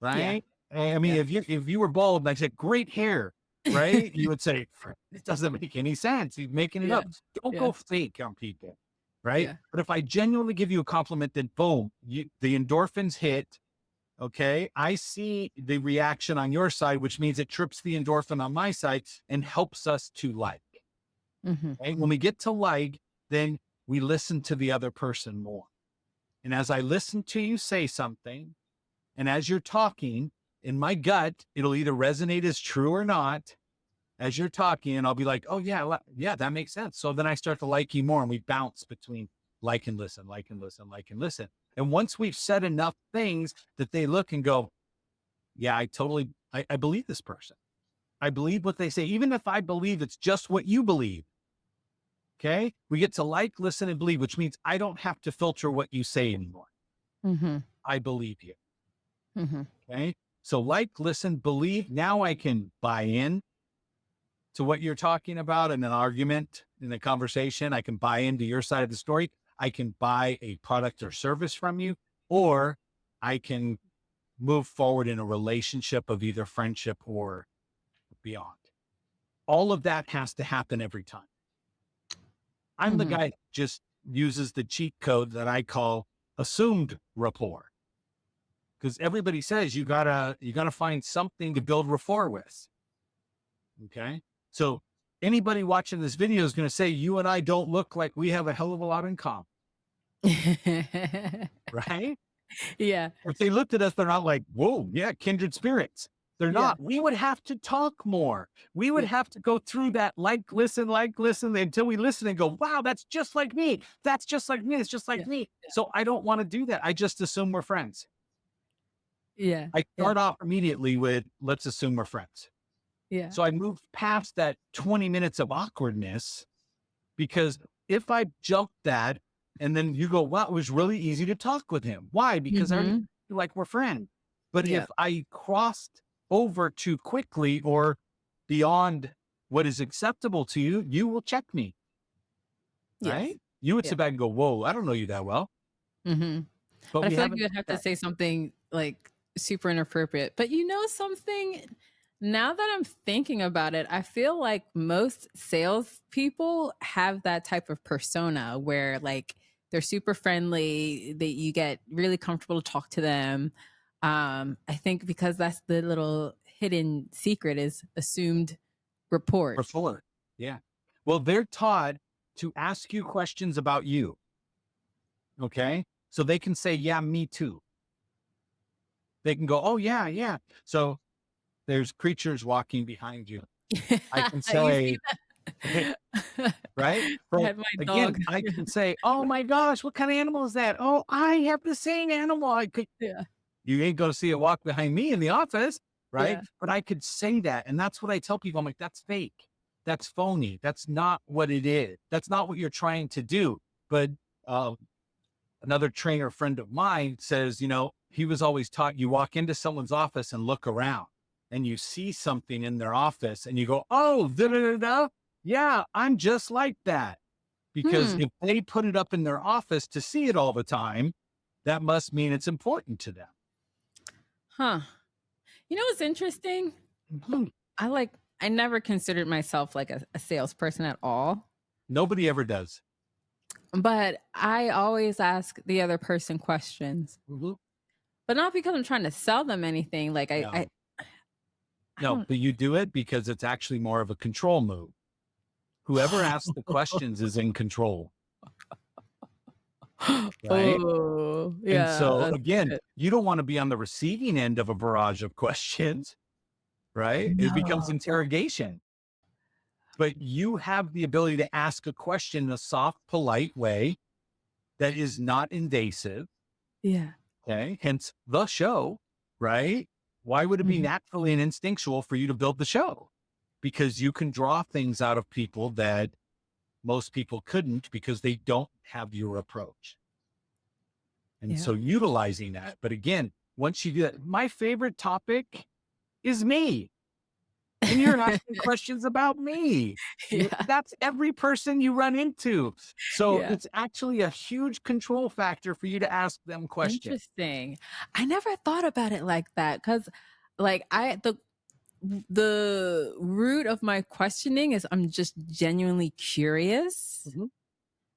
right? Yeah. I mean, if you were bald and I said, great hair, right? You would say, it doesn't make any sense. He's making it up. Don't go fake on people, right? Yeah. But if I genuinely give you a compliment, then boom, the endorphins hit, Okay. I see the reaction on your side, which means it trips the endorphin on my side and helps us to like. Mm-hmm. Okay. When we get to like, then we listen to the other person more. And as I listen to you say something, and as you're talking, in my gut, it'll either resonate as true or not. As you're talking, and I'll be like, oh, yeah, yeah, that makes sense. So then I start to like you more, and we bounce between like and listen, like and listen, like and listen. And once we've said enough things that they look and go, yeah, I believe this person. I believe what they say, even if I believe it's just what you believe. Okay. We get to like, listen, and believe, which means I don't have to filter what you say anymore. Mm-hmm. I believe you. Mm-hmm. Okay. So like, listen, believe. Now I can buy in to what you're talking about in an argument, in a conversation. I can buy into your side of the story. I can buy a product or service from you, or I can move forward in a relationship of either friendship or beyond. All of that has to happen every time. I'm the Mm-hmm. guy that just uses the cheat code that I call assumed rapport. Because everybody says you gotta find something to build rapport with. Okay. So anybody watching this video is going to say you and I don't look like we have a hell of a lot in common, right? Yeah. If they looked at us, they're not like, whoa, yeah, kindred spirits. They're Yeah. not. We would have to talk more. We would Yeah. have to go through that like, listen, until we listen and go, wow, that's just like me. That's just like me. It's just like Yeah. me. So I don't want to do that. I just assume we're friends. Yeah. I Yeah. start off immediately with, let's assume we're friends. Yeah. So I moved past that 20 minutes of awkwardness, because if I jump that and then you go, wow, it was really easy to talk with him. Why? Because I already Mm-hmm. feel like we're friends. But Yeah. if I crossed over too quickly or beyond what is acceptable to you, you will check me, Yes. right? You would Yeah. sit back and go, whoa, I don't know you that well. Mm-hmm. But But I we feel like haven't you would have to done say something like super inappropriate. But you know something? Now that I'm thinking about it, I feel like most salespeople have that type of persona where like they're super friendly, that you get really comfortable to talk to them. I think because that's the little hidden secret is assumed rapport. before. Yeah. Well, they're taught to ask you questions about you. Okay. So they can say, yeah, me too. They can go, oh, yeah, yeah. So there's creatures walking behind you. I can You see say, that? right? I So had my dog. again, I can say, oh my gosh, what kind of animal is that? Oh, I have the same animal. Yeah. You ain't going to see it walk behind me in the office, right? Yeah. But I could say that. And that's what I tell people. I'm like, that's fake. That's phony. That's not what it is. That's not what you're trying to do. But uh, another trainer friend of mine says, he was always taught, you walk into someone's office and look around and you see something in their office and you go, oh, da-da-da-da. Yeah, I'm just like that. Because Hmm. if they put it up in their office to see it all the time, that must mean it's important to them. Huh. You know what's interesting? Mhm. I never considered myself like a salesperson at all, Nobody ever does. but I always ask the other person questions, Mhm. but not because I'm trying to sell them anything. Like I No, don't. but you do it because it's actually more of a control move. Whoever asks the questions is in control, right? Oh, And yeah. so That's again, it. you don't want to be on the receiving end of a barrage of questions, right? It becomes No. interrogation. But you have the ability to ask a question in a soft, polite way that is not invasive. Yeah. Okay. Hence the show, right? Why would it be Mhm. naturally and instinctual for you to build the show? Because you can draw things out of people that most people couldn't because they don't have your approach. And Yeah. so utilizing that. But again, once you do that, my favorite topic is me. And you're asking questions about me. Yeah. That's every person you run into. So Yeah. it's actually a huge control factor for you to ask them questions. Interesting. I never thought about it like that because, like, the root of my questioning is I'm just genuinely curious, Mhm.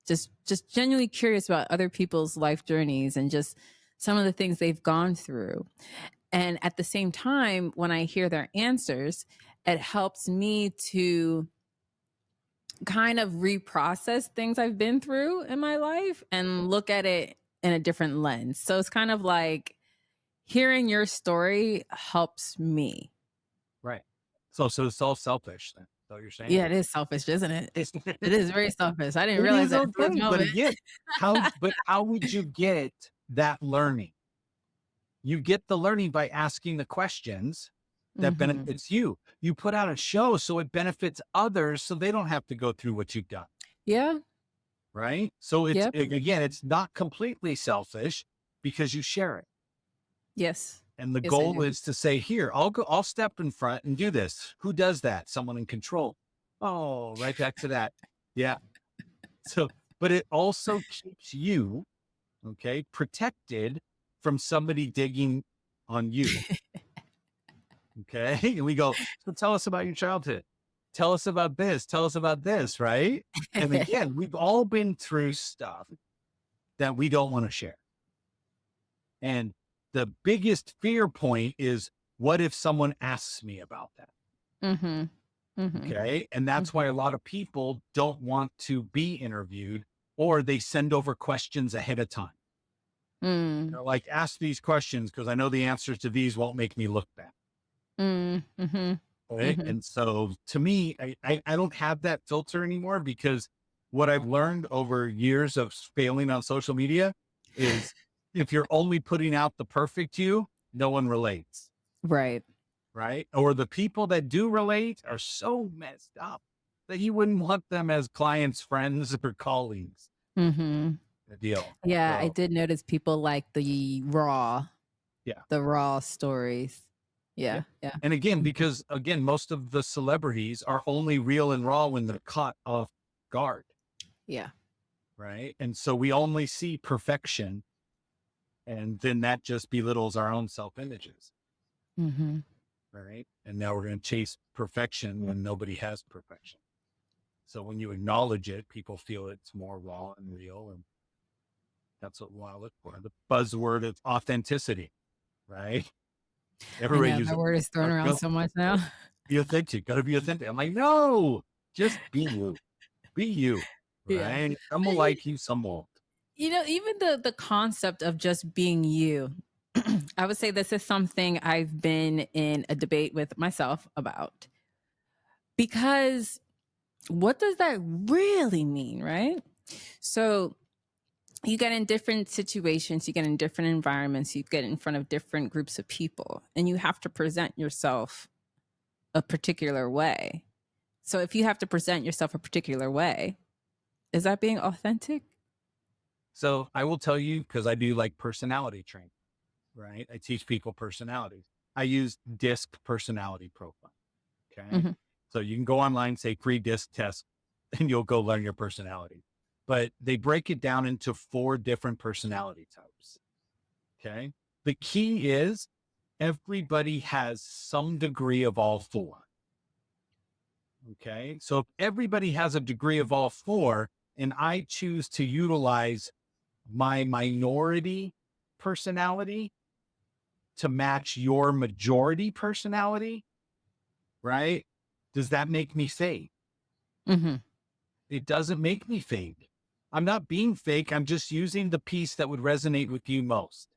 just genuinely curious about other people's life journeys and just some of the things they've gone through. And at the same time, when I hear their answers, it helps me to kind of reprocess things I've been through in my life and look at it in a different lens. So it's kind of like hearing your story helps me. Right. So it's all selfish then. Is that what you're saying? Yeah, it is selfish, isn't it? It is very selfish. I didn't It realize is that until this okay. But moment. again, how would you get that learning? You get the learning by asking the questions that Mhm. benefits you. You put out a show so it benefits others so they don't have to go through what you've done. Yeah. Right. So Yep. again, it's not completely selfish because you share it. Yes. And the Yes, I goal do. is to say, here, I'll step in front and do this. Who does that? Someone in control. Oh, right back to that. Yeah. So, but it also keeps you, okay, protected from somebody digging on you. Okay. And we go, so tell us about your childhood. Tell us about this. Tell us about this. Right. And again, we've all been through stuff that we don't want to share. And the biggest fear point is, what if someone asks me about that? Mhm. Mhm. Okay. And that's why a Mhm. lot of people don't want to be interviewed, or they send over questions ahead of time. Mm. They're like, ask these questions because I know the answers to these won't make me look bad. Mm. Mhm. Right. Mhm. And so to me, I don't have that filter anymore, because what I've learned over years of failing on social media is, if you're only putting out the perfect you, no one relates. Right. Right. Or the people that do relate are so messed up that you wouldn't want them as clients, friends, or colleagues. Mhm. The deal. Yeah, I So did notice people like yeah. the raw stories. Yeah. Yeah, yeah. And again, Mhm. because again, most of the celebrities are only real and raw when they're caught off guard. Yeah. Right. And so we only see perfection, and then that just belittles our own self images. Mhm. Right. And now we're going to chase perfection when nobody has perfection. So when you acknowledge it, people feel it's more raw and real. And that's what I look for. The buzzword is authenticity. Right. I Everybody know that uses word is thrown around so much now. be authentic. Got to be authentic. I'm like, no, just be you. Be you. Yeah. Right. Some will But like you, some won't. even the concept of just being you, I would say this is something I've been in a debate with myself about. Because what does that really mean, right? So you get in different situations, you get in different environments, you get in front of different groups of people, and you have to present yourself a particular way. So if you have to present yourself a particular way, is that being authentic? So I will tell you, because I do like personality training, right? I teach people personalities. I use DISC personality profile. Okay. Hmm. So you can go online, say free DISC test, and you'll go learn your personality. But they break it down into 4 different personality types. Okay. The key is, everybody has some degree of all 4. Okay. So if everybody has a degree of all 4, and I choose to utilize my minority personality to match your majority personality, right? Does that make me fake? Hmm. It doesn't make me fake. I'm not being fake. I'm just using the piece that would resonate with you most.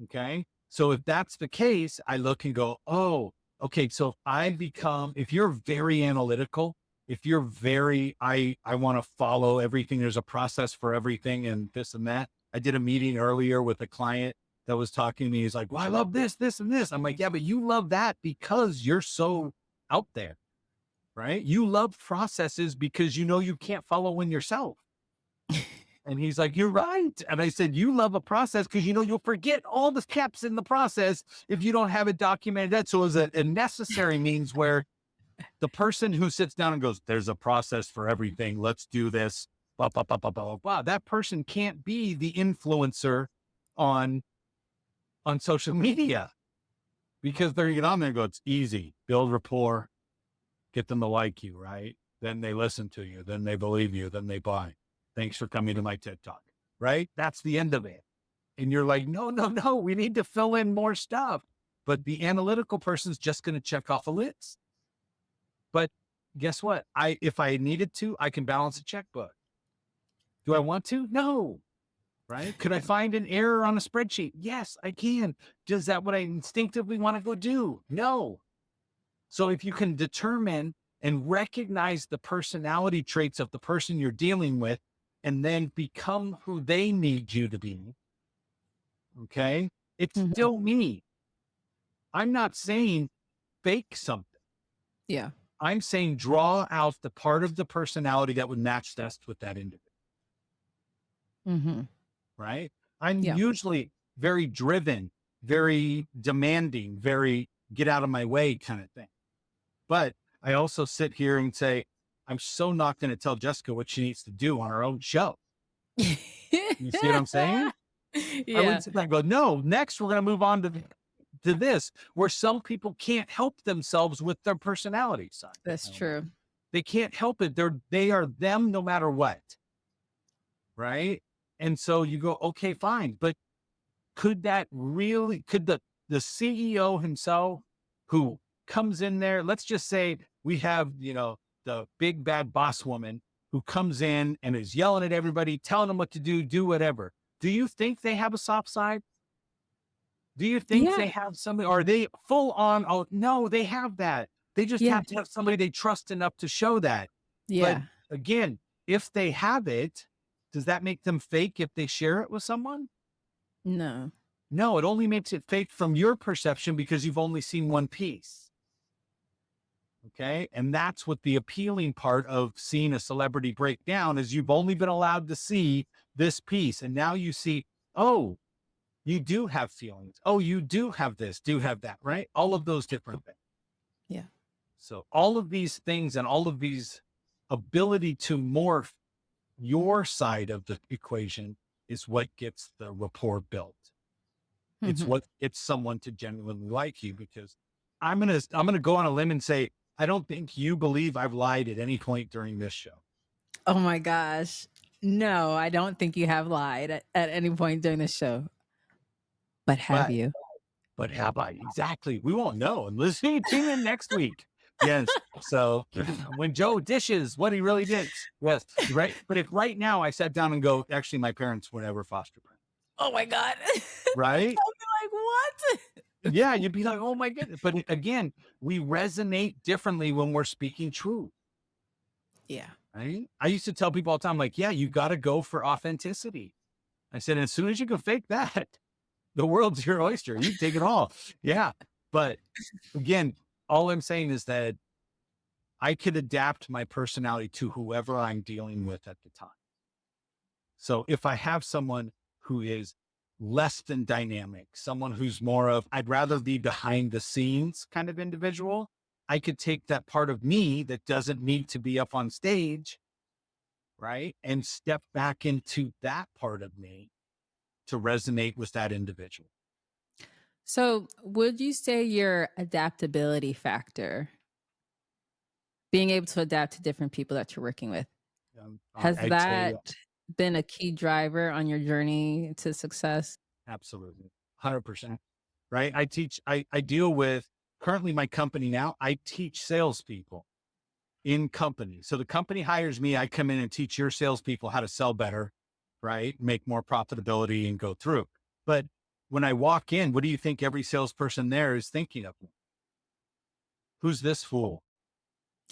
Okay. So if that's the case, I look and go, oh, okay. So if you're very analytical, if you're very, I want to follow everything, there's a process for everything and this and that. I did a meeting earlier with a client that was talking to me. He's like, well, I love this, this, and this. I'm like, yeah, but you love that because you're so out there, right? You love processes because you know you can't follow one yourself. And he's like, you're right. And I said, you love a process because you know you'll forget all the steps in the process if you don't have it documented. So it's a necessary means where the person who sits down and goes, there's a process for everything. Let's do this. Blah, blah, blah, blah, blah, blah, blah. That person can't be the influencer on social media, because they're get on there and go, it's easy. Build rapport, get them to like you, right? Then they listen to you. Then they believe you. Then they buy. Thanks for coming to my TED Talk, right? That's the end of it. And you're like, no, no, no, we need to fill in more stuff. But the analytical person's just going to check off a list. But guess what? If I needed to, I can balance a checkbook. Do I want to? No. Right? Could I find an error on a spreadsheet? Yes, I can. Is that what I instinctively want to go do? No. So if you can determine and recognize the personality traits of the person you're dealing with, and then become who they need you to be, okay? It's Mhm. still me. I'm not saying fake something. Yeah. I'm saying draw out the part of the personality that would match best with that individual, Mm-hmm. right? I'm Yeah. usually very driven, very demanding, very get out of my way kind of thing. But I also sit here and say, I'm so not going to tell Jessica what she needs to do on her own show. You see what I'm saying? I Yeah. wouldn't sit there and go, no, next we're going to move on to this, where some people can't help themselves with their personality side. That's true. They can't help it. They are them no matter what. Right. And so you go, okay, fine. But could the CEO himself who comes in there, let's just say we have, the big bad boss woman who comes in and is yelling at everybody, telling them what to do whatever. Do you think they have a soft side? Do you think Yeah. they have somebody, or are they full on? Oh, no, they have that. They just Yeah. have to have somebody they trust enough to show that. But Yeah. again, if they have it, does that make them fake if they share it with someone? No. No, it only makes it fake from your perception because you've only seen one piece. Okay. And that's what the appealing part of seeing a celebrity break down is you've only been allowed to see this piece. And now you see, oh, you do have feelings. Oh, you do have this, do have that, right? All of those different things. Yeah. So all of these things and all of these ability to morph your side of the equation is what gets the rapport built. It's Mhm. what gets someone to genuinely like you, because I'm gonna go on a limb and say, I don't think you believe I've lied at any point during this show. Oh my gosh. No, I don't think you have lied at any point during the show. But have But you? but have I? Exactly. We won't know unless you tune in next week. Yes. So when Joe dishes what he really did. Yes. Right. But if right now I sat down and go, actually, my parents were never foster parents. Oh my God. Right. I'll be like, what? Yeah. You'd be like, oh my goodness. But again, we resonate differently when we're speaking truth. Yeah. Right. I used to tell people all the time, like, yeah, you got to go for authenticity. I said, as soon as you can fake that, the world's your oyster. You take it all. Yeah. But again, all I'm saying is that I could adapt my personality to whoever I'm dealing with at the time. So if I have someone who is less than dynamic, someone who's more of, I'd rather be behind the scenes kind of individual, I could take that part of me that doesn't need to be up on stage, right? And step back into that part of me to resonate with that individual. So, would you say your adaptability factor, being able to adapt to different people that you're working with, has I'd say that been a key driver on your journey to success? absolutely 100%. Right. I deal with currently my company now. I teach salespeople in company. So the company hires me. I come in and teach your salespeople how to sell better, right? Make more profitability and go through. But when I walk in, what do you think every salesperson there is thinking of me? Who's this fool?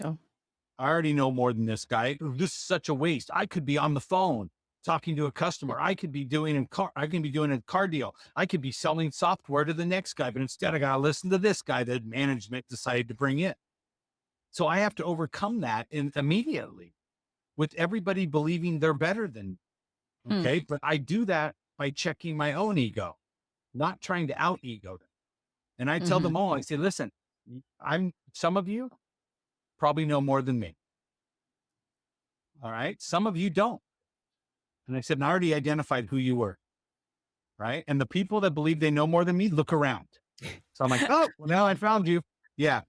Oh. I already know more than this guy. This is such a waste. I could be on the phone talking to a customer. I could be doing a car deal. I could be selling software to the next guy, but instead I got to listen to this guy that management decided to bring in. So I have to overcome that immediately with everybody believing they're better than me. Okay. But I do that by checking my own ego, not trying to out ego them. And I tell them all, I say, listen, some of you probably know more than me. All right. Some of you don't. And I said, and I already identified who you were. Right. And the people that believe they know more than me, look around. So I'm like, oh, well, now I found you. Yeah.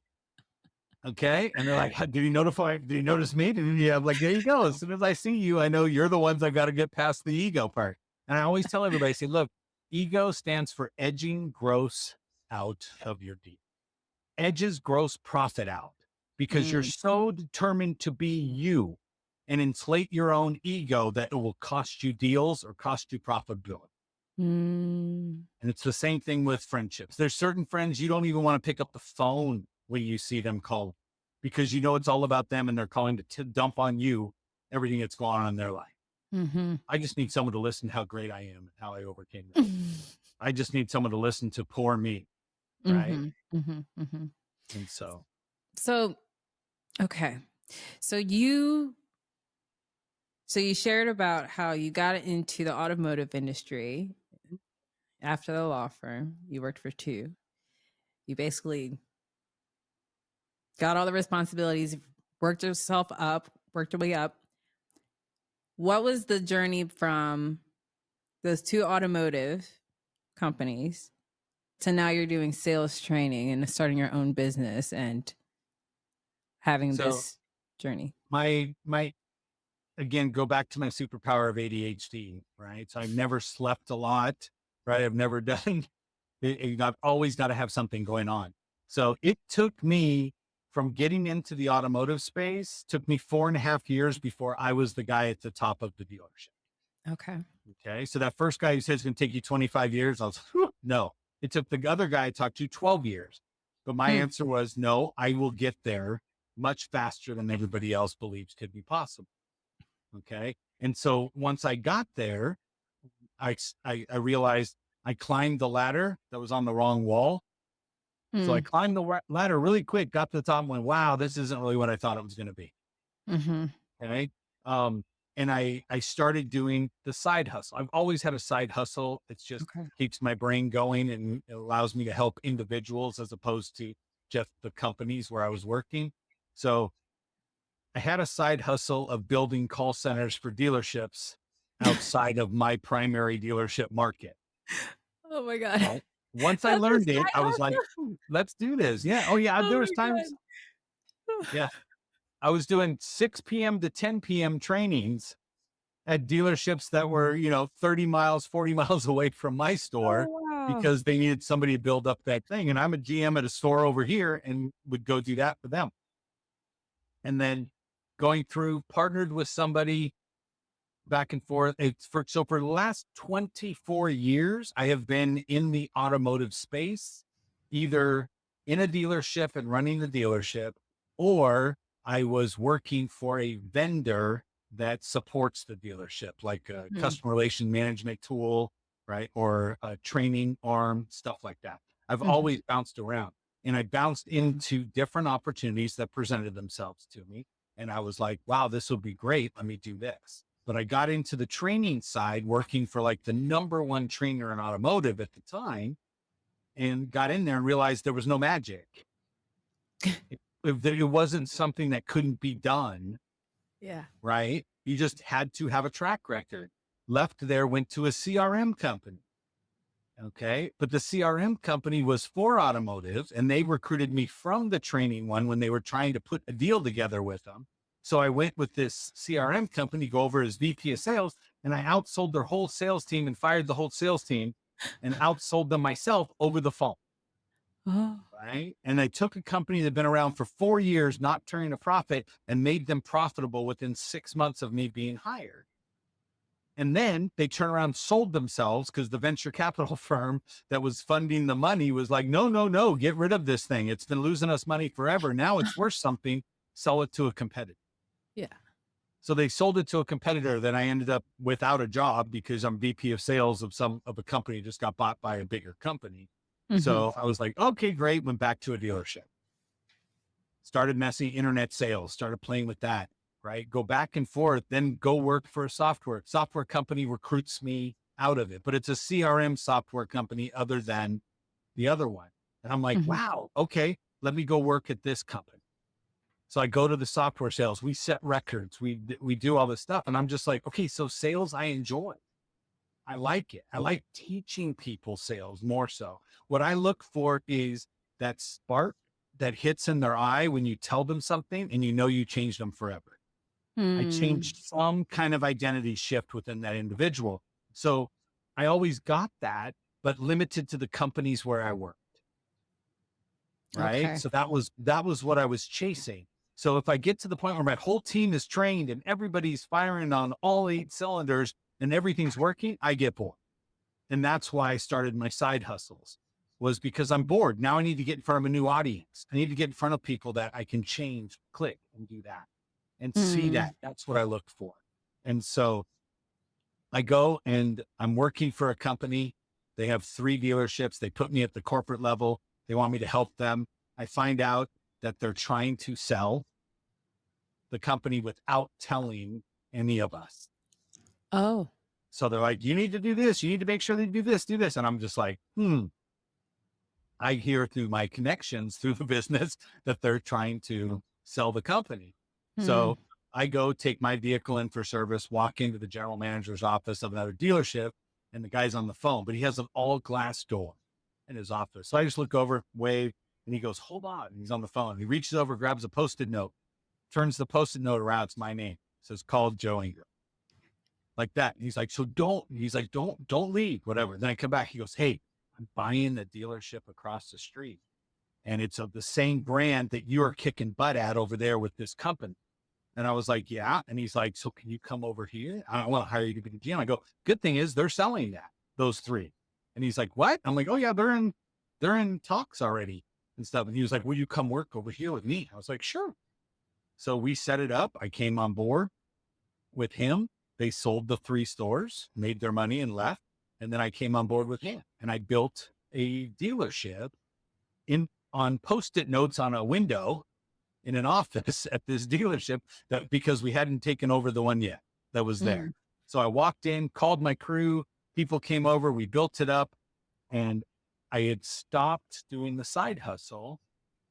Okay. And they're like, did you notice me? Yeah. I'm like, there you go. As soon as I see you, I know you're the ones I got to get past the ego part. And I always tell everybody, I say, look, Ego stands for edging gross out of your deal. Edges gross profit out because you're Mm. so determined to be you and inflate your own ego that it will cost you deals or cost you profitability. Mm. And it's the same thing with friendships. There's certain friends you don't even want to pick up the phone when you see them call because you know it's all about them and they're calling to dump on you everything that's going on in their life. Mm-hmm. I just need someone to listen to how great I am and how I overcame that. I just need someone to listen to poor me, right? Mm-hmm. Mm-hmm. Mm-hmm. And so, So, okay. So you shared about how you got into the automotive industry after the law firm. You worked for two. You basically got all the responsibilities, worked yourself up, worked your way up. What was the journey from those two automotive companies to now you're doing sales training and starting your own business and having so this journey? my again, go back to my superpower of ADHD, right? So I've never slept a lot, right? I've never done I've always got to have something going on. So it took me from getting into the automotive space, took me 4.5 years before I was the guy at the top of the dealership. Okay. Okay. So that first guy who says it's going to take you 25 years, I was, no, it took the other guy I talked to 12 years. But my Hmm. answer was, no, I will get there much faster than everybody else believes could be possible. Okay. And so once I got there, I realized I climbed the ladder that was on the wrong wall. So I Mm. climbed the ladder really quick, got to the top and went, wow, this isn't really what I thought it was going to be. Mm-hmm. Okay. Um, and I started doing the side hustle. I've always had a side hustle. It's just Okay. keeps my brain going and it allows me to help individuals as opposed to just the companies where I was working. So I had a side hustle of building call centers for dealerships outside of my primary dealership market. Oh my God. Right. Once I That's a learned it, side I was like, hustle. let's do this. Yeah. Oh yeah. There Oh was times. my God. Yeah. I was doing 6 p.m. to 10 p.m. trainings at dealerships that were, 30 miles, 40 miles away from my store Oh wow. because they needed somebody to build up that thing. And I'm a GM at a store over here and would go do that for them. And then going through, partnered with somebody back and forth. So for the last 24 years, I have been in the automotive space, either in a dealership and running the dealership, or I was working for a vendor that supports the dealership, like a Mm. customer relation management tool, right? Or a training arm, stuff like that. I've Mhm. always bounced around and I bounced into different opportunities that presented themselves to me. And I was like, wow, this will be great. Let me do this. But I got into the training side, working for like the number one trainer in automotive at the time, and got in there and realized there was no magic. It wasn't something that couldn't be done, Yeah. right? You just had to have a track record. Left there, went to a CRM company. Okay. But the CRM company was for automotive and they recruited me from the training one when they were trying to put a deal together with them. So I went with this CRM company, go over as VP of sales, and I outsold their whole sales team and fired the whole sales team and outsold them myself over the phone. Oh. Right. And I took a company that had been around for 4 years, not turning a profit, and made them profitable within 6 months of me being hired. And then they turn around and sold themselves because the venture capital firm that was funding the money was like, no, no, no, get rid of this thing. It's been losing us money forever. Now it's worth something. Sell it to a competitor. Yeah. So they sold it to a competitor. Then I ended up without a job because I'm VP of sales of a company just got bought by a bigger company. Mm-hmm. So I was like, okay, great. Went back to a dealership, started messing internet sales, started playing with that, right? Go back and forth, then go work for a software company recruits me out of it, but it's a CRM software company other than the other one. And I'm like, Mm-hmm. wow, okay, let me go work at this company. So I go to the software sales, we set records, we do all this stuff. And I'm just like, okay, so sales, I enjoy. I like it. I like teaching people sales more so. What I look for is that spark that hits in their eye when you tell them something and you know you changed them forever. I Mm. changed some kind of identity shift within that individual. So I always got that. but limited to the companies where I worked. Right. Okay. So that was what I was chasing. So if I get to the point where my whole team is trained and everybody's firing on all 8 cylinders and everything's working, I get bored. And that's why I started my side hustles, was because I'm bored. Now I need to get in front of a new audience. I need to get in front of people that I can change, click, and do that and see Mm. that. That's what I look for. And so I go and I'm working for a company. They have 3 dealerships. They put me at the corporate level. They want me to help them. I find out that they're trying to sell the company without telling any of us. Oh. So they're like, you need to do this. You need to make sure they do this, do this. And I'm just like, I hear through my connections through the business that they're trying to sell the company. Mm. So I go take my vehicle in for service, walk into the general manager's office of another dealership, and the guy's on the phone, but he has an all glass door in his office. So I just look over, wave, and he goes, hold on. And he's on the phone. He reaches over, grabs a Post-it note, turns the Post-it note around. It's my name. It says, called Joe Ingram. Like that. And he's like, so don't leave, whatever. Then I come back. He goes, hey, I'm buying the dealership across the street. And it's of the same brand that you are kicking butt at over there with this company. And I was like, yeah. And he's like, so can you come over here? I want to hire you to be the GM. I go, good thing is they're selling that, those 3. And he's like, what? I'm like, oh yeah, they're in talks already and stuff. And he was like, will you come work over here with me? I was like, sure. So we set it up. I came on board with him. They sold the 3 stores, made their money and left. And then I came on board with him and I built a dealership on Post-it notes on a window in an office at this dealership, that because we hadn't taken over the one yet that was there. So I walked in, called my crew, people came over, we built it up, and I had stopped doing the side hustle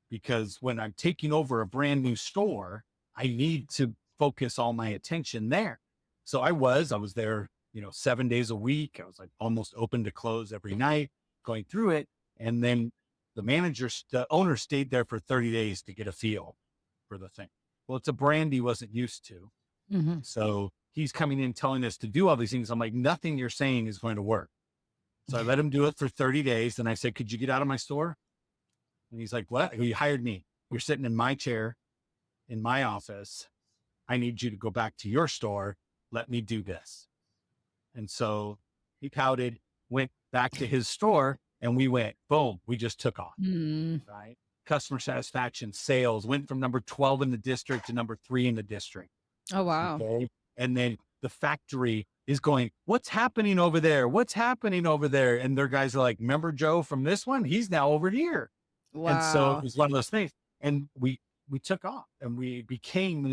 because when I'm taking over a brand new store, I need to focus all my attention there. So I was there, 7 days a week. I was like almost open to close every night, going through it. And then the owner stayed there for 30 days to get a feel for the thing. Well, it's a brand he wasn't used to. Mm-hmm. So he's coming in telling us to do all these things. I'm like, nothing you're saying is going to work. So I let him do it for 30 days. And I said, could you get out of my store? And he's like, what? You hired me. You're sitting in my chair in my office. I need you to go back to your store. Let me do this. And so he pouted, went back to his store, and we went, boom, we just took off. Right? Customer satisfaction, sales went from number 12 in the district to number 3 in the district. Oh, wow. Okay? And then the factory is going, what's happening over there? What's happening over there? And their guys are like, remember Joe from this one? He's now over here. Wow. And so it was one of those things. And we took off and we became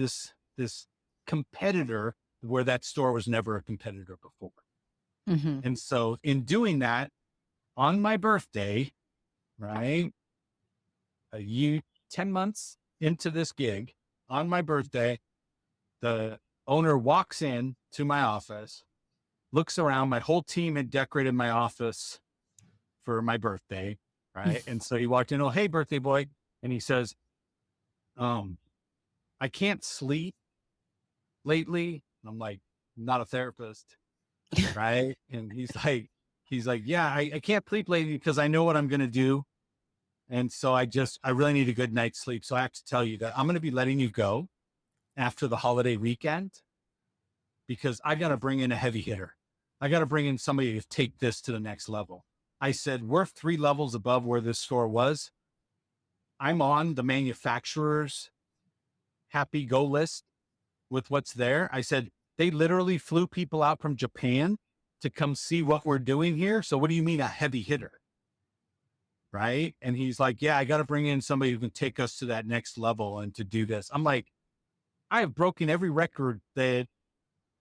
this competitor where that store was never a competitor before. Mm-hmm. And so in doing that, on my birthday, right, 10 months into this gig, on my birthday, the owner walks in to my office, looks around. My whole team had decorated my office for my birthday, right? And so he walked in, oh, hey, birthday boy. And he says, I can't sleep lately. And I'm like, I'm not a therapist, right? And he's like, yeah, I can't sleep lately because I know what I'm going to do. And so I really need a good night's sleep. So I have to tell you that I'm going to be letting you go after the holiday weekend because I got to bring in a heavy hitter. I got to bring in somebody to take this to the next level. I said, we're 3 levels above where this store was. I'm on the manufacturer's happy go list with what's there. I said, they literally flew people out from Japan to come see what we're doing here. So what do you mean a heavy hitter? Right. And he's like, yeah, I got to bring in somebody who can take us to that next level and to do this. I'm like, I have broken every record that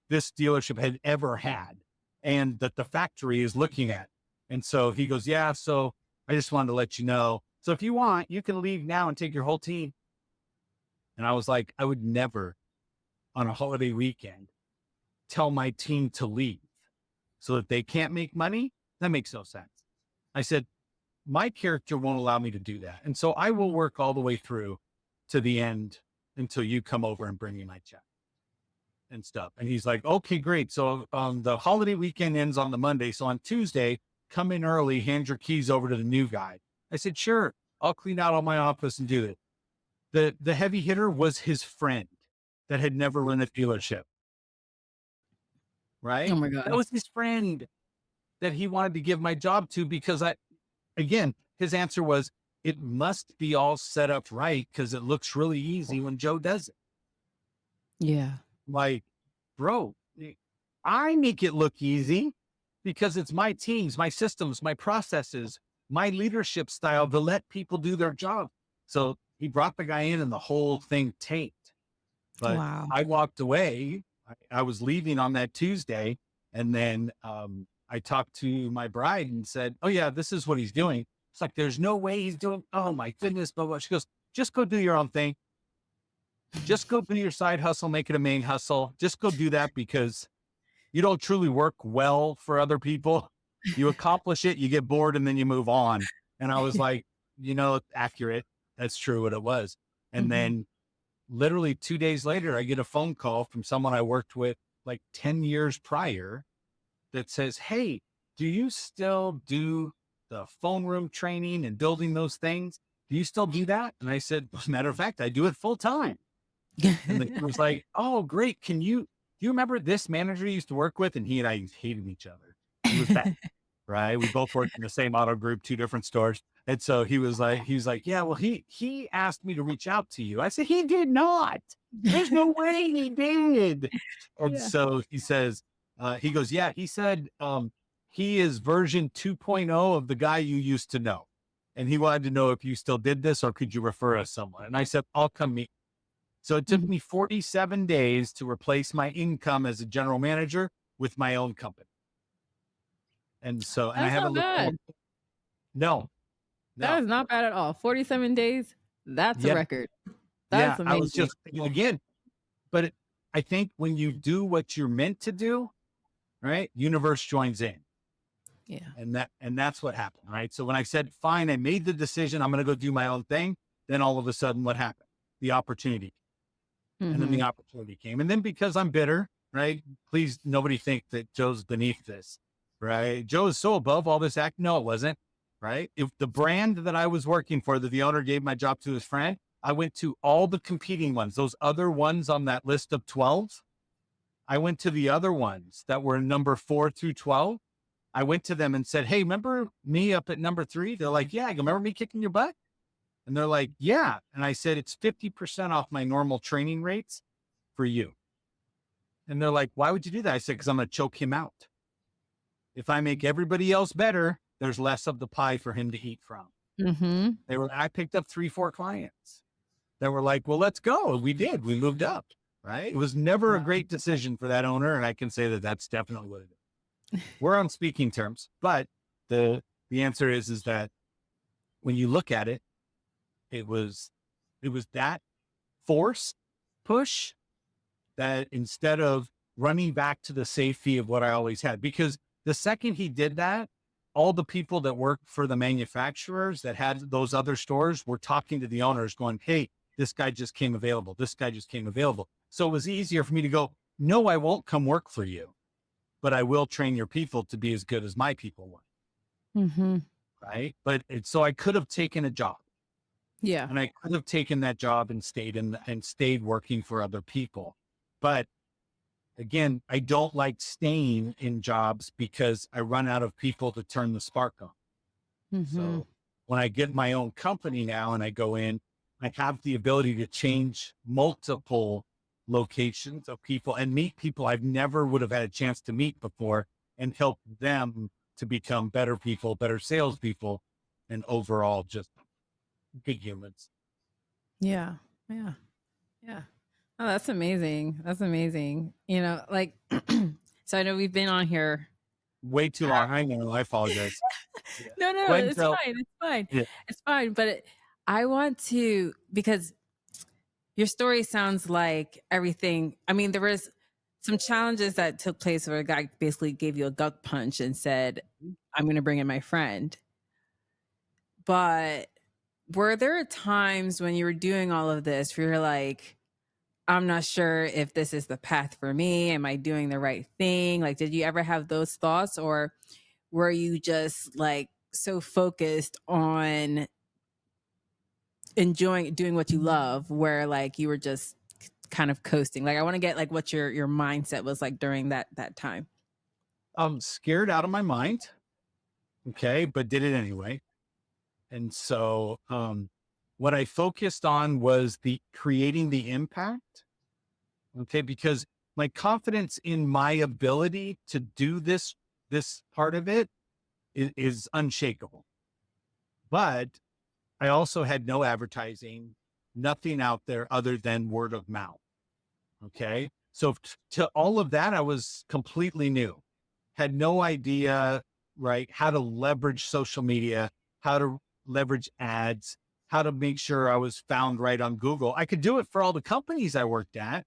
this dealership had ever had and that the factory is looking at. And so he goes, yeah, so I just wanted to let you know. So if you want, you can leave now and take your whole team. And I was like, I would never on a holiday weekend tell my team to leave so that they can't make money. That makes no sense. I said, my character won't allow me to do that. And so I will work all the way through to the end until you come over and bring me my check and stuff. And he's like, okay, great. So the holiday weekend ends on the Monday. So on Tuesday, come in early, hand your keys over to the new guy. I said, sure, I'll clean out all my office and do it. The heavy hitter was his friend that had never run a dealership, Oh right? my That God. was his friend that he wanted to give my job to because again, his answer was, it must be all set up right because it looks really easy when Joe does it. Yeah. Like, bro, I make it look easy because it's my teams, my systems, my processes, my leadership style to let people do their job. So he brought the guy in and the whole thing tanked. But Wow. I walked away. I was leaving on that Tuesday. And then I talked to my bride and said, oh, yeah, this is what he's doing. It's like, there's no way he's doing. Oh, my goodness. But she goes, just go do your own thing. Just go do your side hustle, make it a main hustle. Just go do that because you don't truly work well for other people. You accomplish it, you get bored, and then you move on. And I was like, accurate. That's true what it was. And Mhm. then literally 2 days later, I get a phone call from someone I worked with like 10 years prior that says, hey, do you still do the phone room training and building those things? Do you still do that? And I said, as a matter of fact, I do it full time. And the guy was like, oh, great. Do you remember this manager you used to work with? And he and I hated each other. He was bad, right? We both worked in the same auto group, 2 different stores. And so he was like, yeah, well, he asked me to reach out to you. I said, he did not. There's no way he did. And Yeah. so he says, he goes, yeah, he said, he is version 2.0 of the guy you used to know. And he wanted to know if you still did this or could you refer us someone? And I said, I'll come meet. So it took Mhm. me 47 days to replace my income as a general manager with my own company. And so, and I That's haven't not looked back. bad. No, That no. is not bad at all. 47 days. That's a Yeah. record. Yeah. That's I was amazing. just again, but I think when you do what you're meant to do, right? Universe joins in. Yeah. And that's what happened. Right. So when I said, fine, I made the decision, I'm going to go do my own thing. Then all of a sudden what happened? The opportunity. And then Mm-hmm. the opportunity came. And then because I'm bitter, right? Please, nobody think that Joe's beneath this, right? Joe is so above all this act. No, it wasn't, right? If the brand that I was working for, that the owner gave my job to his friend, I went to all the competing ones, those other ones on that list of 12. I went to the other ones that were number 4 through 12. I went to them and said, hey, remember me up at number 3? They're like, yeah. I go, remember me kicking your butt? And they're like, yeah. And I said, it's 50% off my normal training rates for you. And they're like, why would you do that? I said, because I'm going to choke him out. If I make everybody else better, there's less of the pie for him to eat from. Mm-hmm. I picked up 3-4 clients that were like, well, let's go. And we did. We moved up, right? It was never a great decision for that owner. And I can say that that's definitely what it is. We're on speaking terms, but the answer is that when you look at it, it was that force push that instead of running back to the safety of what I always had, because the second he did that, all the people that worked for the manufacturers that had those other stores were talking to the owners going, hey, this guy just came available. This guy just came available. So it was easier for me to go, no, I won't come work for you, but I will train your people to be as good as my people want. Mm-hmm. Right. But so I could have taken a job. Yeah. And I could have taken that job and stayed working for other people. But again, I don't like staying in jobs because I run out of people to turn the spark on. Mm-hmm. So when I get my own company now and I go in, I have the ability to change multiple locations of people and meet people I've never would have had a chance to meet before and help them to become better people, better salespeople, and overall just good humans. Yeah. Yeah. Yeah. Oh, that's amazing. That's amazing. You know, like, so I know we've been on here. Way too long. I know. I apologize. Yeah. No, no, Go no, ahead and it's tell. fine. It's fine. Yeah. It's fine. But I want to, because your story sounds like everything. I mean, there was some challenges that took place where a guy basically gave you a gut punch and said, I'm going to bring in my friend. But were there times when you were doing all of this where you're like, I'm not sure if this is the path for me? Am I doing the right thing? Like, did you ever have those thoughts, or were you just like so focused on enjoying doing what you love, where like you were just kind of coasting? Like I want to get like what your mindset was like during that time. I'm scared out of my mind. Okay. But did it anyway. And so, what I focused on was the creating the impact. Okay. Because my confidence in my ability to do this part of it is unshakable. But I also had no advertising, nothing out there other than word of mouth. Okay. So to all of that, I was completely new, had no idea, right, how to leverage social media, how to leverage ads, how to make sure I was found right on Google. I could do it for all the companies I worked at,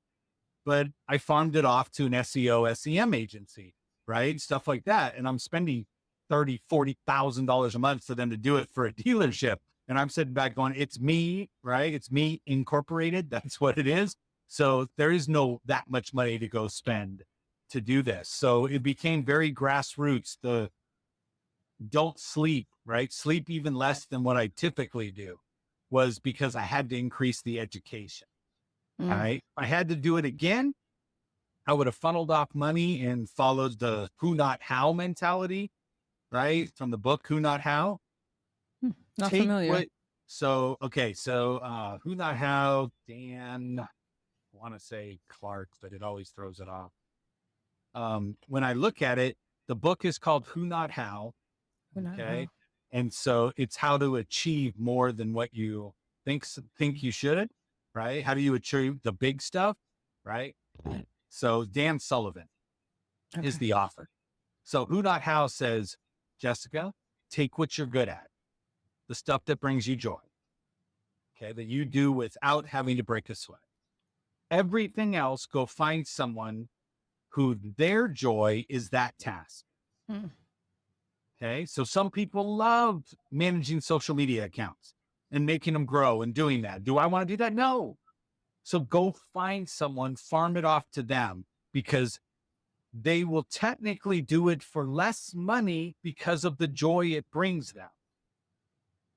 but I farmed it off to an SEO, SEM agency, right? Stuff like that. And I'm spending $30,000, $40,000 a month for them to do it for a dealership. And I'm sitting back going, it's me, right? It's me incorporated. That's what it is. So there is no that much money to go spend to do this. So it became very grassroots. The don't sleep, right? Sleep even less than what I typically do was because I had to increase the education. All Mm. right. I had to do it again. I would have funneled off money and followed the who, not how mentality, right? From the book, Who, Not How. Not Take familiar. what, so, okay. So, Who, Not How, Dan, I want to say Clark, but it always throws it off. When I look at it, the book is called Who, Not How. Not Okay. how. And so it's how to achieve more than what you think you should, right? How do you achieve the big stuff, right? So Dan Sullivan is Okay. the author. So Who Not How says, Jessica, take what you're good at, the stuff that brings you joy, okay, that you do without having to break a sweat. Everything else, go find someone who their joy is that task. Mm. Okay. So some people love managing social media accounts and making them grow and doing that. Do I want to do that? No. So go find someone, farm it off to them, because they will technically do it for less money because of the joy it brings them.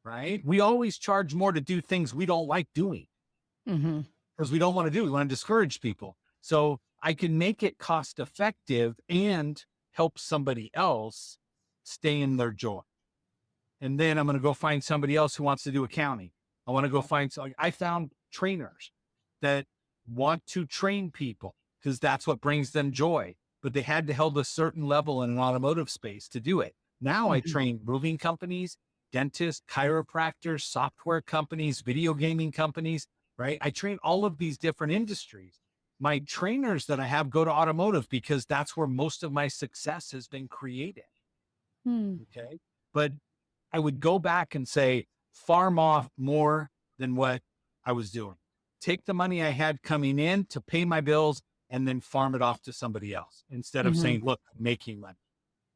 Right. We always charge more to do things we don't like doing Mm-hmm. because we don't want to do. We want to discourage people. So I can make it cost effective and help somebody else stay in their joy. And then I'm going to go find somebody else who wants to do accounting. I want to go find, so I found trainers that want to train people because that's what brings them joy, but they had to hold a certain level in an automotive space to do it. Now I Mm-hmm. train moving companies, dentists, chiropractors, software companies, video gaming companies, right? I train all of these different industries. My trainers that I have go to automotive because that's where most of my success has been created. Mm. Okay. But I would go back and say, farm off more than what I was doing. Take the money I had coming in to pay my bills and then farm it off to somebody else instead of Mm-hmm. saying, look, I'm making money,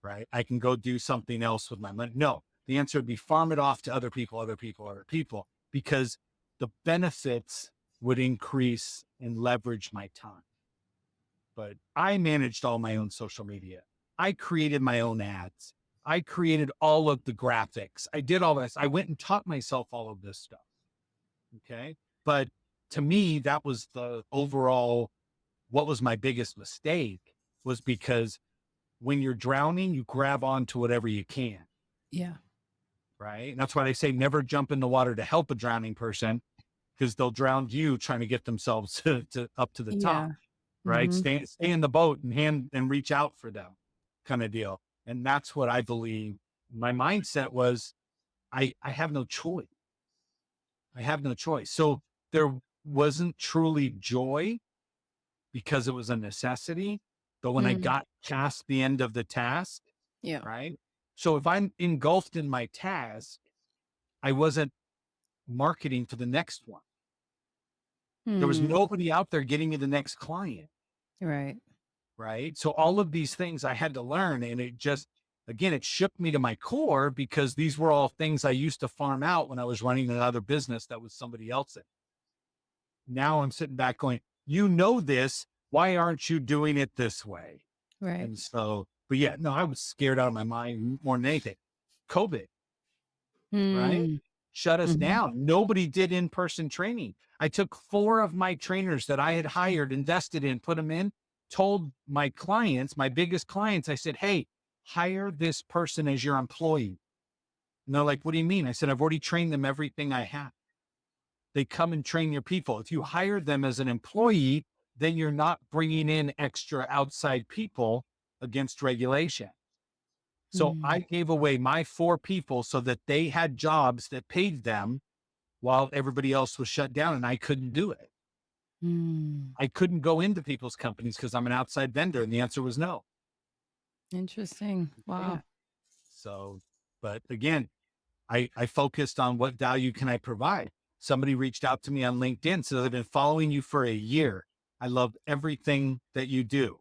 right? I can go do something else with my money. No, the answer would be farm it off to other people, other people, other people, because the benefits would increase and leverage my time. But I managed all my own social media. I created my own ads. I created all of the graphics. I did all this. I went and taught myself all of this stuff. Okay. But to me, that was the overall, what was my biggest mistake was because when you're drowning, you grab onto whatever you can. Yeah. Right. And that's why they say never jump in the water to help a drowning person because they'll drown you trying to get themselves to up to the Yeah. top. Right. Mm-hmm. Stay in the boat and reach out for them kind of deal. And that's what I believe my mindset was. I have no choice. I have no choice. So there wasn't truly joy because it was a necessity. But when I Mm. got past the end of the task, Yeah. right? So if I'm engulfed in my task, I wasn't marketing for the next one. There was Mm. nobody out there getting me the next client. Right. Right. So all of these things I had to learn. And it just, again, it shook me to my core because these were all things I used to farm out when I was running another business that was somebody else's. Now I'm sitting back going, you know this. Why aren't you doing it this way? Right. And so But yeah, no, I was scared out of my mind more than anything. COVID, right? Mm. Shut us Mhm. down. Nobody did in-person training. I took 4 of my trainers that I had hired, invested in, put them in, told my clients, my biggest clients, I said, hey, hire this person as your employee. And they're like, what do you mean? I said, I've already trained them everything I have. They come and train your people. If you hire them as an employee, then you're not bringing in extra outside people against regulation. So I Mm. gave away my 4 people so that they had jobs that paid them while everybody else was shut down, and I couldn't do it. Mm. I couldn't go into people's companies because I'm an outside vendor. And the answer was no. Interesting. Yeah. Wow. So, but again, I focused on what value can I provide. Somebody reached out to me on LinkedIn, said, I've been following you for a year. I love everything that you do.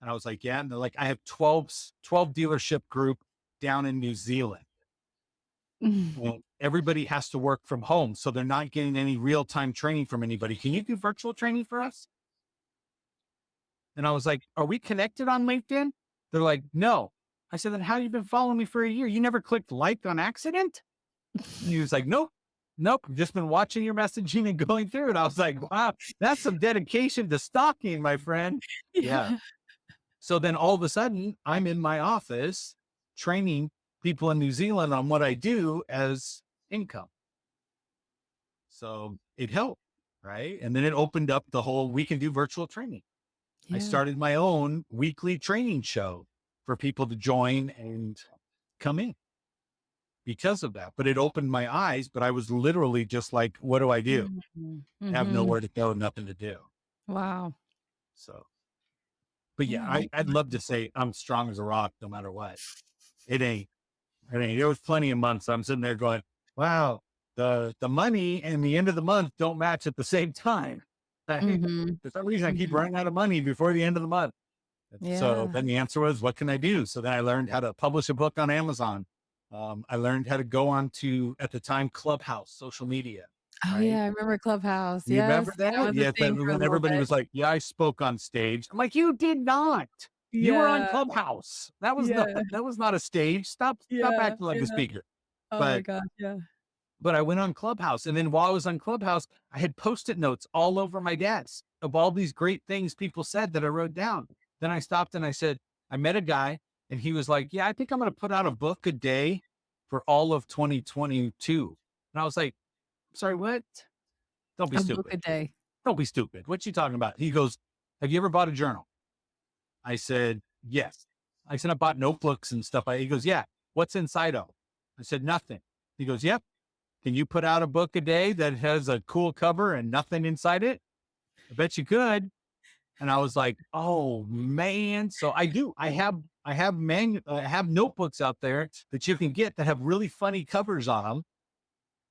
And I was like, yeah. And they're like, I have 12 dealership group down in New Zealand. Well, everybody has to work from home. So they're not getting any real-time training from anybody. Can you do virtual training for us? And I was like, are we connected on LinkedIn? They're like, no. I said, then how have you been following me for a year? You never clicked like on accident? And he was like, nope. I've just been watching your messaging and going through it. I was like, wow, that's some dedication to stalking, my friend. Yeah. Yeah. So then all of a sudden I'm in my office training people in New Zealand on what I do as income. So it helped. Right. And then it opened up the whole, we can do virtual training. I Yeah. started my own weekly training show for people to join and come in because of that. But it opened my eyes, but I was literally just like, what do I do? Mhm. I have Mhm. nowhere to go, nothing to do. Wow. So, but yeah, Yeah. I'd love to say I'm strong as a rock no matter what. It ain't. It ain't. There was plenty of months I'm sitting there going, wow, the money and the end of the month don't match at the same time. Right? Mhm. For some reason, I keep Mhm. running out of money before the end of the month. So Yeah. then the answer was, what can I do? So then I learned how to publish a book on Amazon. I learned how to go on to, at the time, Clubhouse, social media, Oh, right? yeah, I remember Clubhouse. You Yes, remember that that? was a Yes. thing for a When little everybody bit. was like, yeah, I spoke on stage. I'm like, you did not. You were on Yeah. Clubhouse. That was not, Yeah. that was not a stage. Stop Yeah. acting like a Yeah. speaker. Oh my But gosh. Yeah. I went on Clubhouse. And then while I was on Clubhouse, I had Post-it notes all over my desk of all these great things people said that I wrote down. Then I stopped and I said, I met a guy and he was like, yeah, I think I'm going to put out a book a day for all of 2022. And I was like, sorry, what? Don't be A book stupid. a day. Don't be stupid. What you talking about? He goes, have you ever bought a journal? I said, yes. I said, I bought notebooks and stuff. He goes, yeah. What's inside of? I said, nothing. He goes, yep. Can you put out a book a day that has a cool cover and nothing inside it? I bet you could. And I was like, oh man. So I do. I have notebooks out there that you can get that have really funny covers on them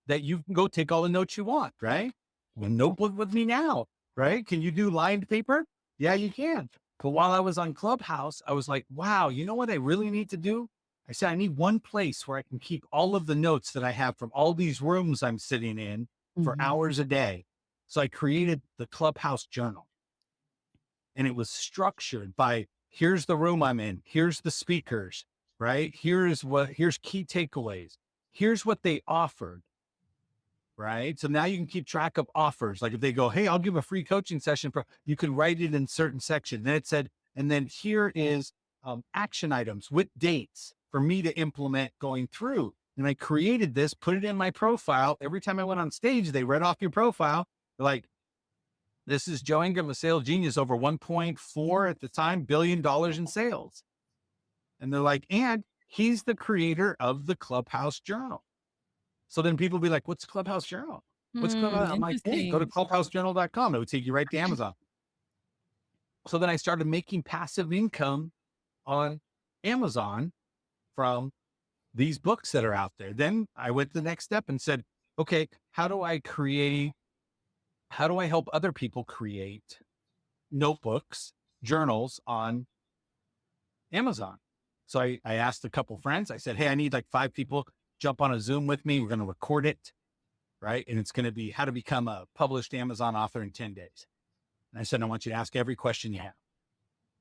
that you can go take all the notes you want, right? A notebook with me now, right? Can you do lined paper? Yeah, you can. But while I was on Clubhouse, I was like, wow, you know what I really need to do? I said, I need one place where I can keep all of the notes that I have from all these rooms I'm sitting in for Mhm. hours a day. So I created the Clubhouse Journal, and it was structured by, here's the room I'm in, here's the speakers, right? Here's key takeaways. Here's what they offered, right? So now you can keep track of offers. Like if they go, hey, I'll give a free coaching session for, you can write it in certain section. Then it said, and then here is action items with dates for me to implement going through. And I created this, put it in my profile. Every time I went on stage, they read off your profile. They're like, this is Joe Ingram, a sales genius, over 1.4 at the time billion dollars in sales. And they're like, and he's the creator of the Clubhouse Journal. So then people be like, what's Clubhouse Journal? What's Clubhouse? I'm like, hey, go to Interesting. clubhousejournal.com. It would take you right to Amazon. So then I started making passive income on Amazon from these books that are out there. Then I went the next step and said, okay, how do I help other people create notebooks, journals on Amazon? So I asked a couple friends, I said, hey, I need like 5 people, jump on a Zoom with me. We're going to record it. Right. And it's going to be how to become a published Amazon author in 10 days. And I said, I want you to ask every question you have.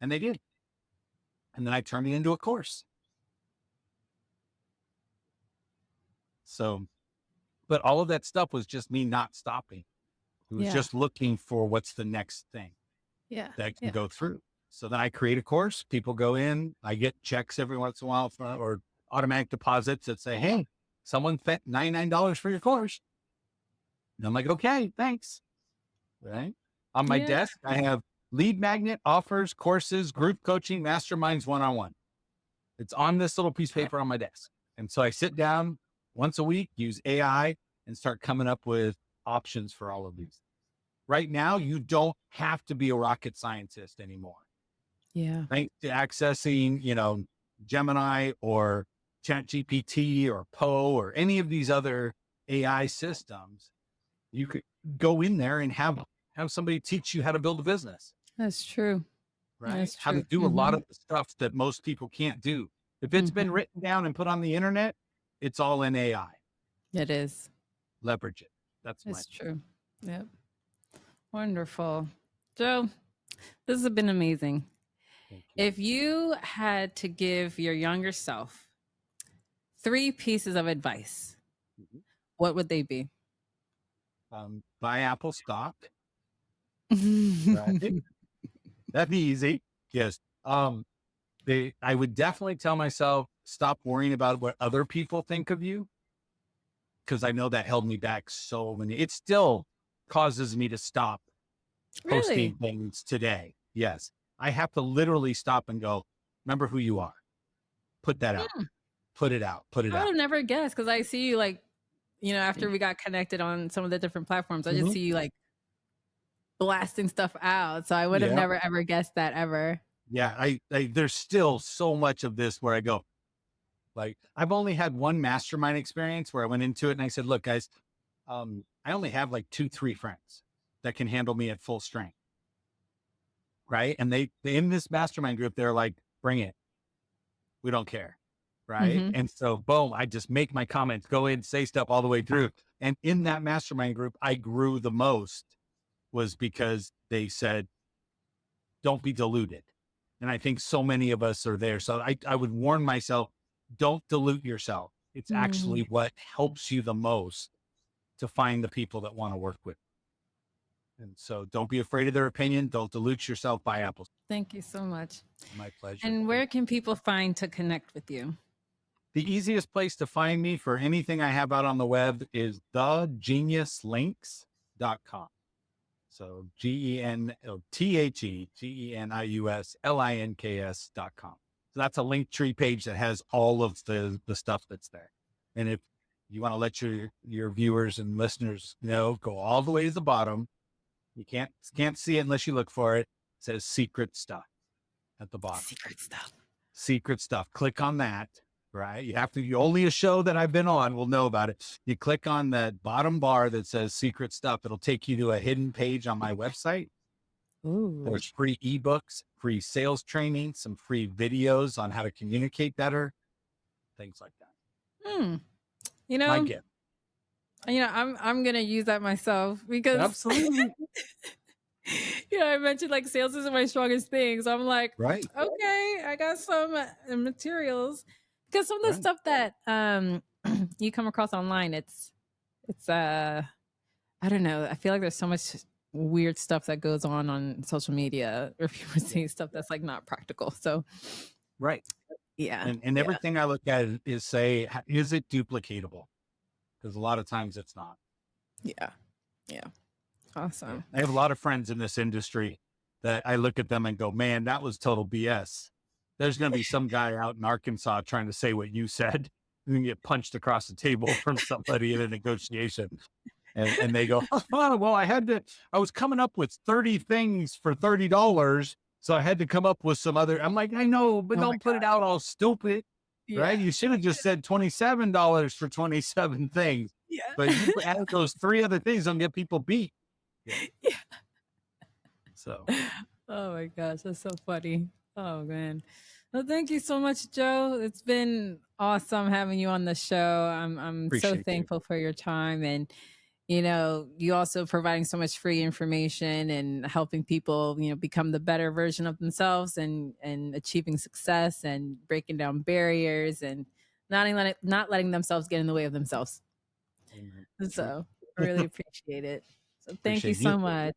And they did. And then I turned it into a course. So, but all of that stuff was just me not stopping. It was just looking for what's the next thing that can go through. So then I create a course. People go in. I get checks every once in a while or automatic deposits that say, hey, someone spent $99 for your course. And I'm like, okay, thanks. Right. On my desk, I have lead magnet, offers, courses, group coaching, masterminds, one-on-one. It's on this little piece of paper on my desk. And so I sit down once a week, use AI, and start coming up with options for all of these. Right now, you don't have to be a rocket scientist anymore. Yeah. Thanks to accessing, Gemini or ChatGPT or Poe or any of these other AI systems, you could go in there and have somebody teach you how to build a business. That's true. Right? That's How to true. do a lot of the stuff that most people can't do. If it's been written down and put on the internet, it's all in AI. It is. Leverage it. That's true. Yep. Wonderful. Joe, this has been amazing. If you had to give your younger self 3 pieces of advice, what would they be? Buy Apple stock. Right? That'd be easy. Yes. I would definitely tell myself, stop worrying about what other people think of you. Because I know that held me back so many. It still causes me to stop posting things today. Yes. I have to literally stop and go, remember who you are. Put that out. Put it out. Put it I would out. have never guessed because I see you like, after we got connected on some of the different platforms, I just see you like blasting stuff out. So I would have never ever guessed that ever. Yeah. I there's still so much of this where I go, like, I've only had one mastermind experience where I went into it and I said, look, guys, I only have like 2-3 friends that can handle me at full strength. Right. And they in this mastermind group, they're like, bring it. We don't care. Right. And so, boom, I just make my comments, go in, say stuff all the way through. And in that mastermind group, I grew the most was because they said, don't be deluded. And I think so many of us are there. So I would warn myself, don't dilute yourself. It's actually what helps you the most to find the people that want to work with. And so don't be afraid of their opinion. Don't dilute yourself by Apple. Thank you so much. My pleasure. And where can people find to connect with you? The easiest place to find me for anything I have out on the web is thegeniuslinks.com. So GENTHEGENIUSLINKS.com. So that's a link tree page that has all of the stuff that's there. And if you want to let your viewers and listeners know, go all the way to the bottom. You can't see it unless you look for it. It says secret stuff at the bottom. Secret stuff. Click on that. Right. Only a show that I've been on will know about it. You click on that bottom bar that says secret stuff. It'll take you to a hidden page on my website. Ooh. There's free ebooks, free sales training, some free videos on how to communicate better, things like that. My gift. I'm gonna use that myself because absolutely. I mentioned like sales isn't my strongest thing, so I'm like, right, okay, I got some materials because some of the stuff that you come across online, it's I don't know. I feel like there's so much weird stuff that goes on social media, or people are saying stuff that's like not practical. So, right, yeah, and everything I look at is say, is it duplicatable? Because a lot of times it's not. Yeah. Awesome. I have a lot of friends in this industry that I look at them and go, man, that was total BS. There's going to be some guy out in Arkansas trying to say what you said and get punched across the table from somebody in a negotiation. And they go, oh, well, I was coming up with 30 things for $30. So I had to come up with some other, I'm like, I know, but don't put it out all stupid. Right? You should have just said $27 for 27 things. Yeah. But you add those 3 other things, don't get people beat. Yeah. So. Oh my gosh, that's so funny. Oh man. Well, thank you so much, Joe. It's been awesome having you on the show. I'm so thankful for your time, and you also providing so much free information and helping people, become the better version of themselves and achieving success and breaking down barriers and not letting themselves get in the way of themselves. Amen. True. So I really appreciate it. So thank you Appreciate you. so much.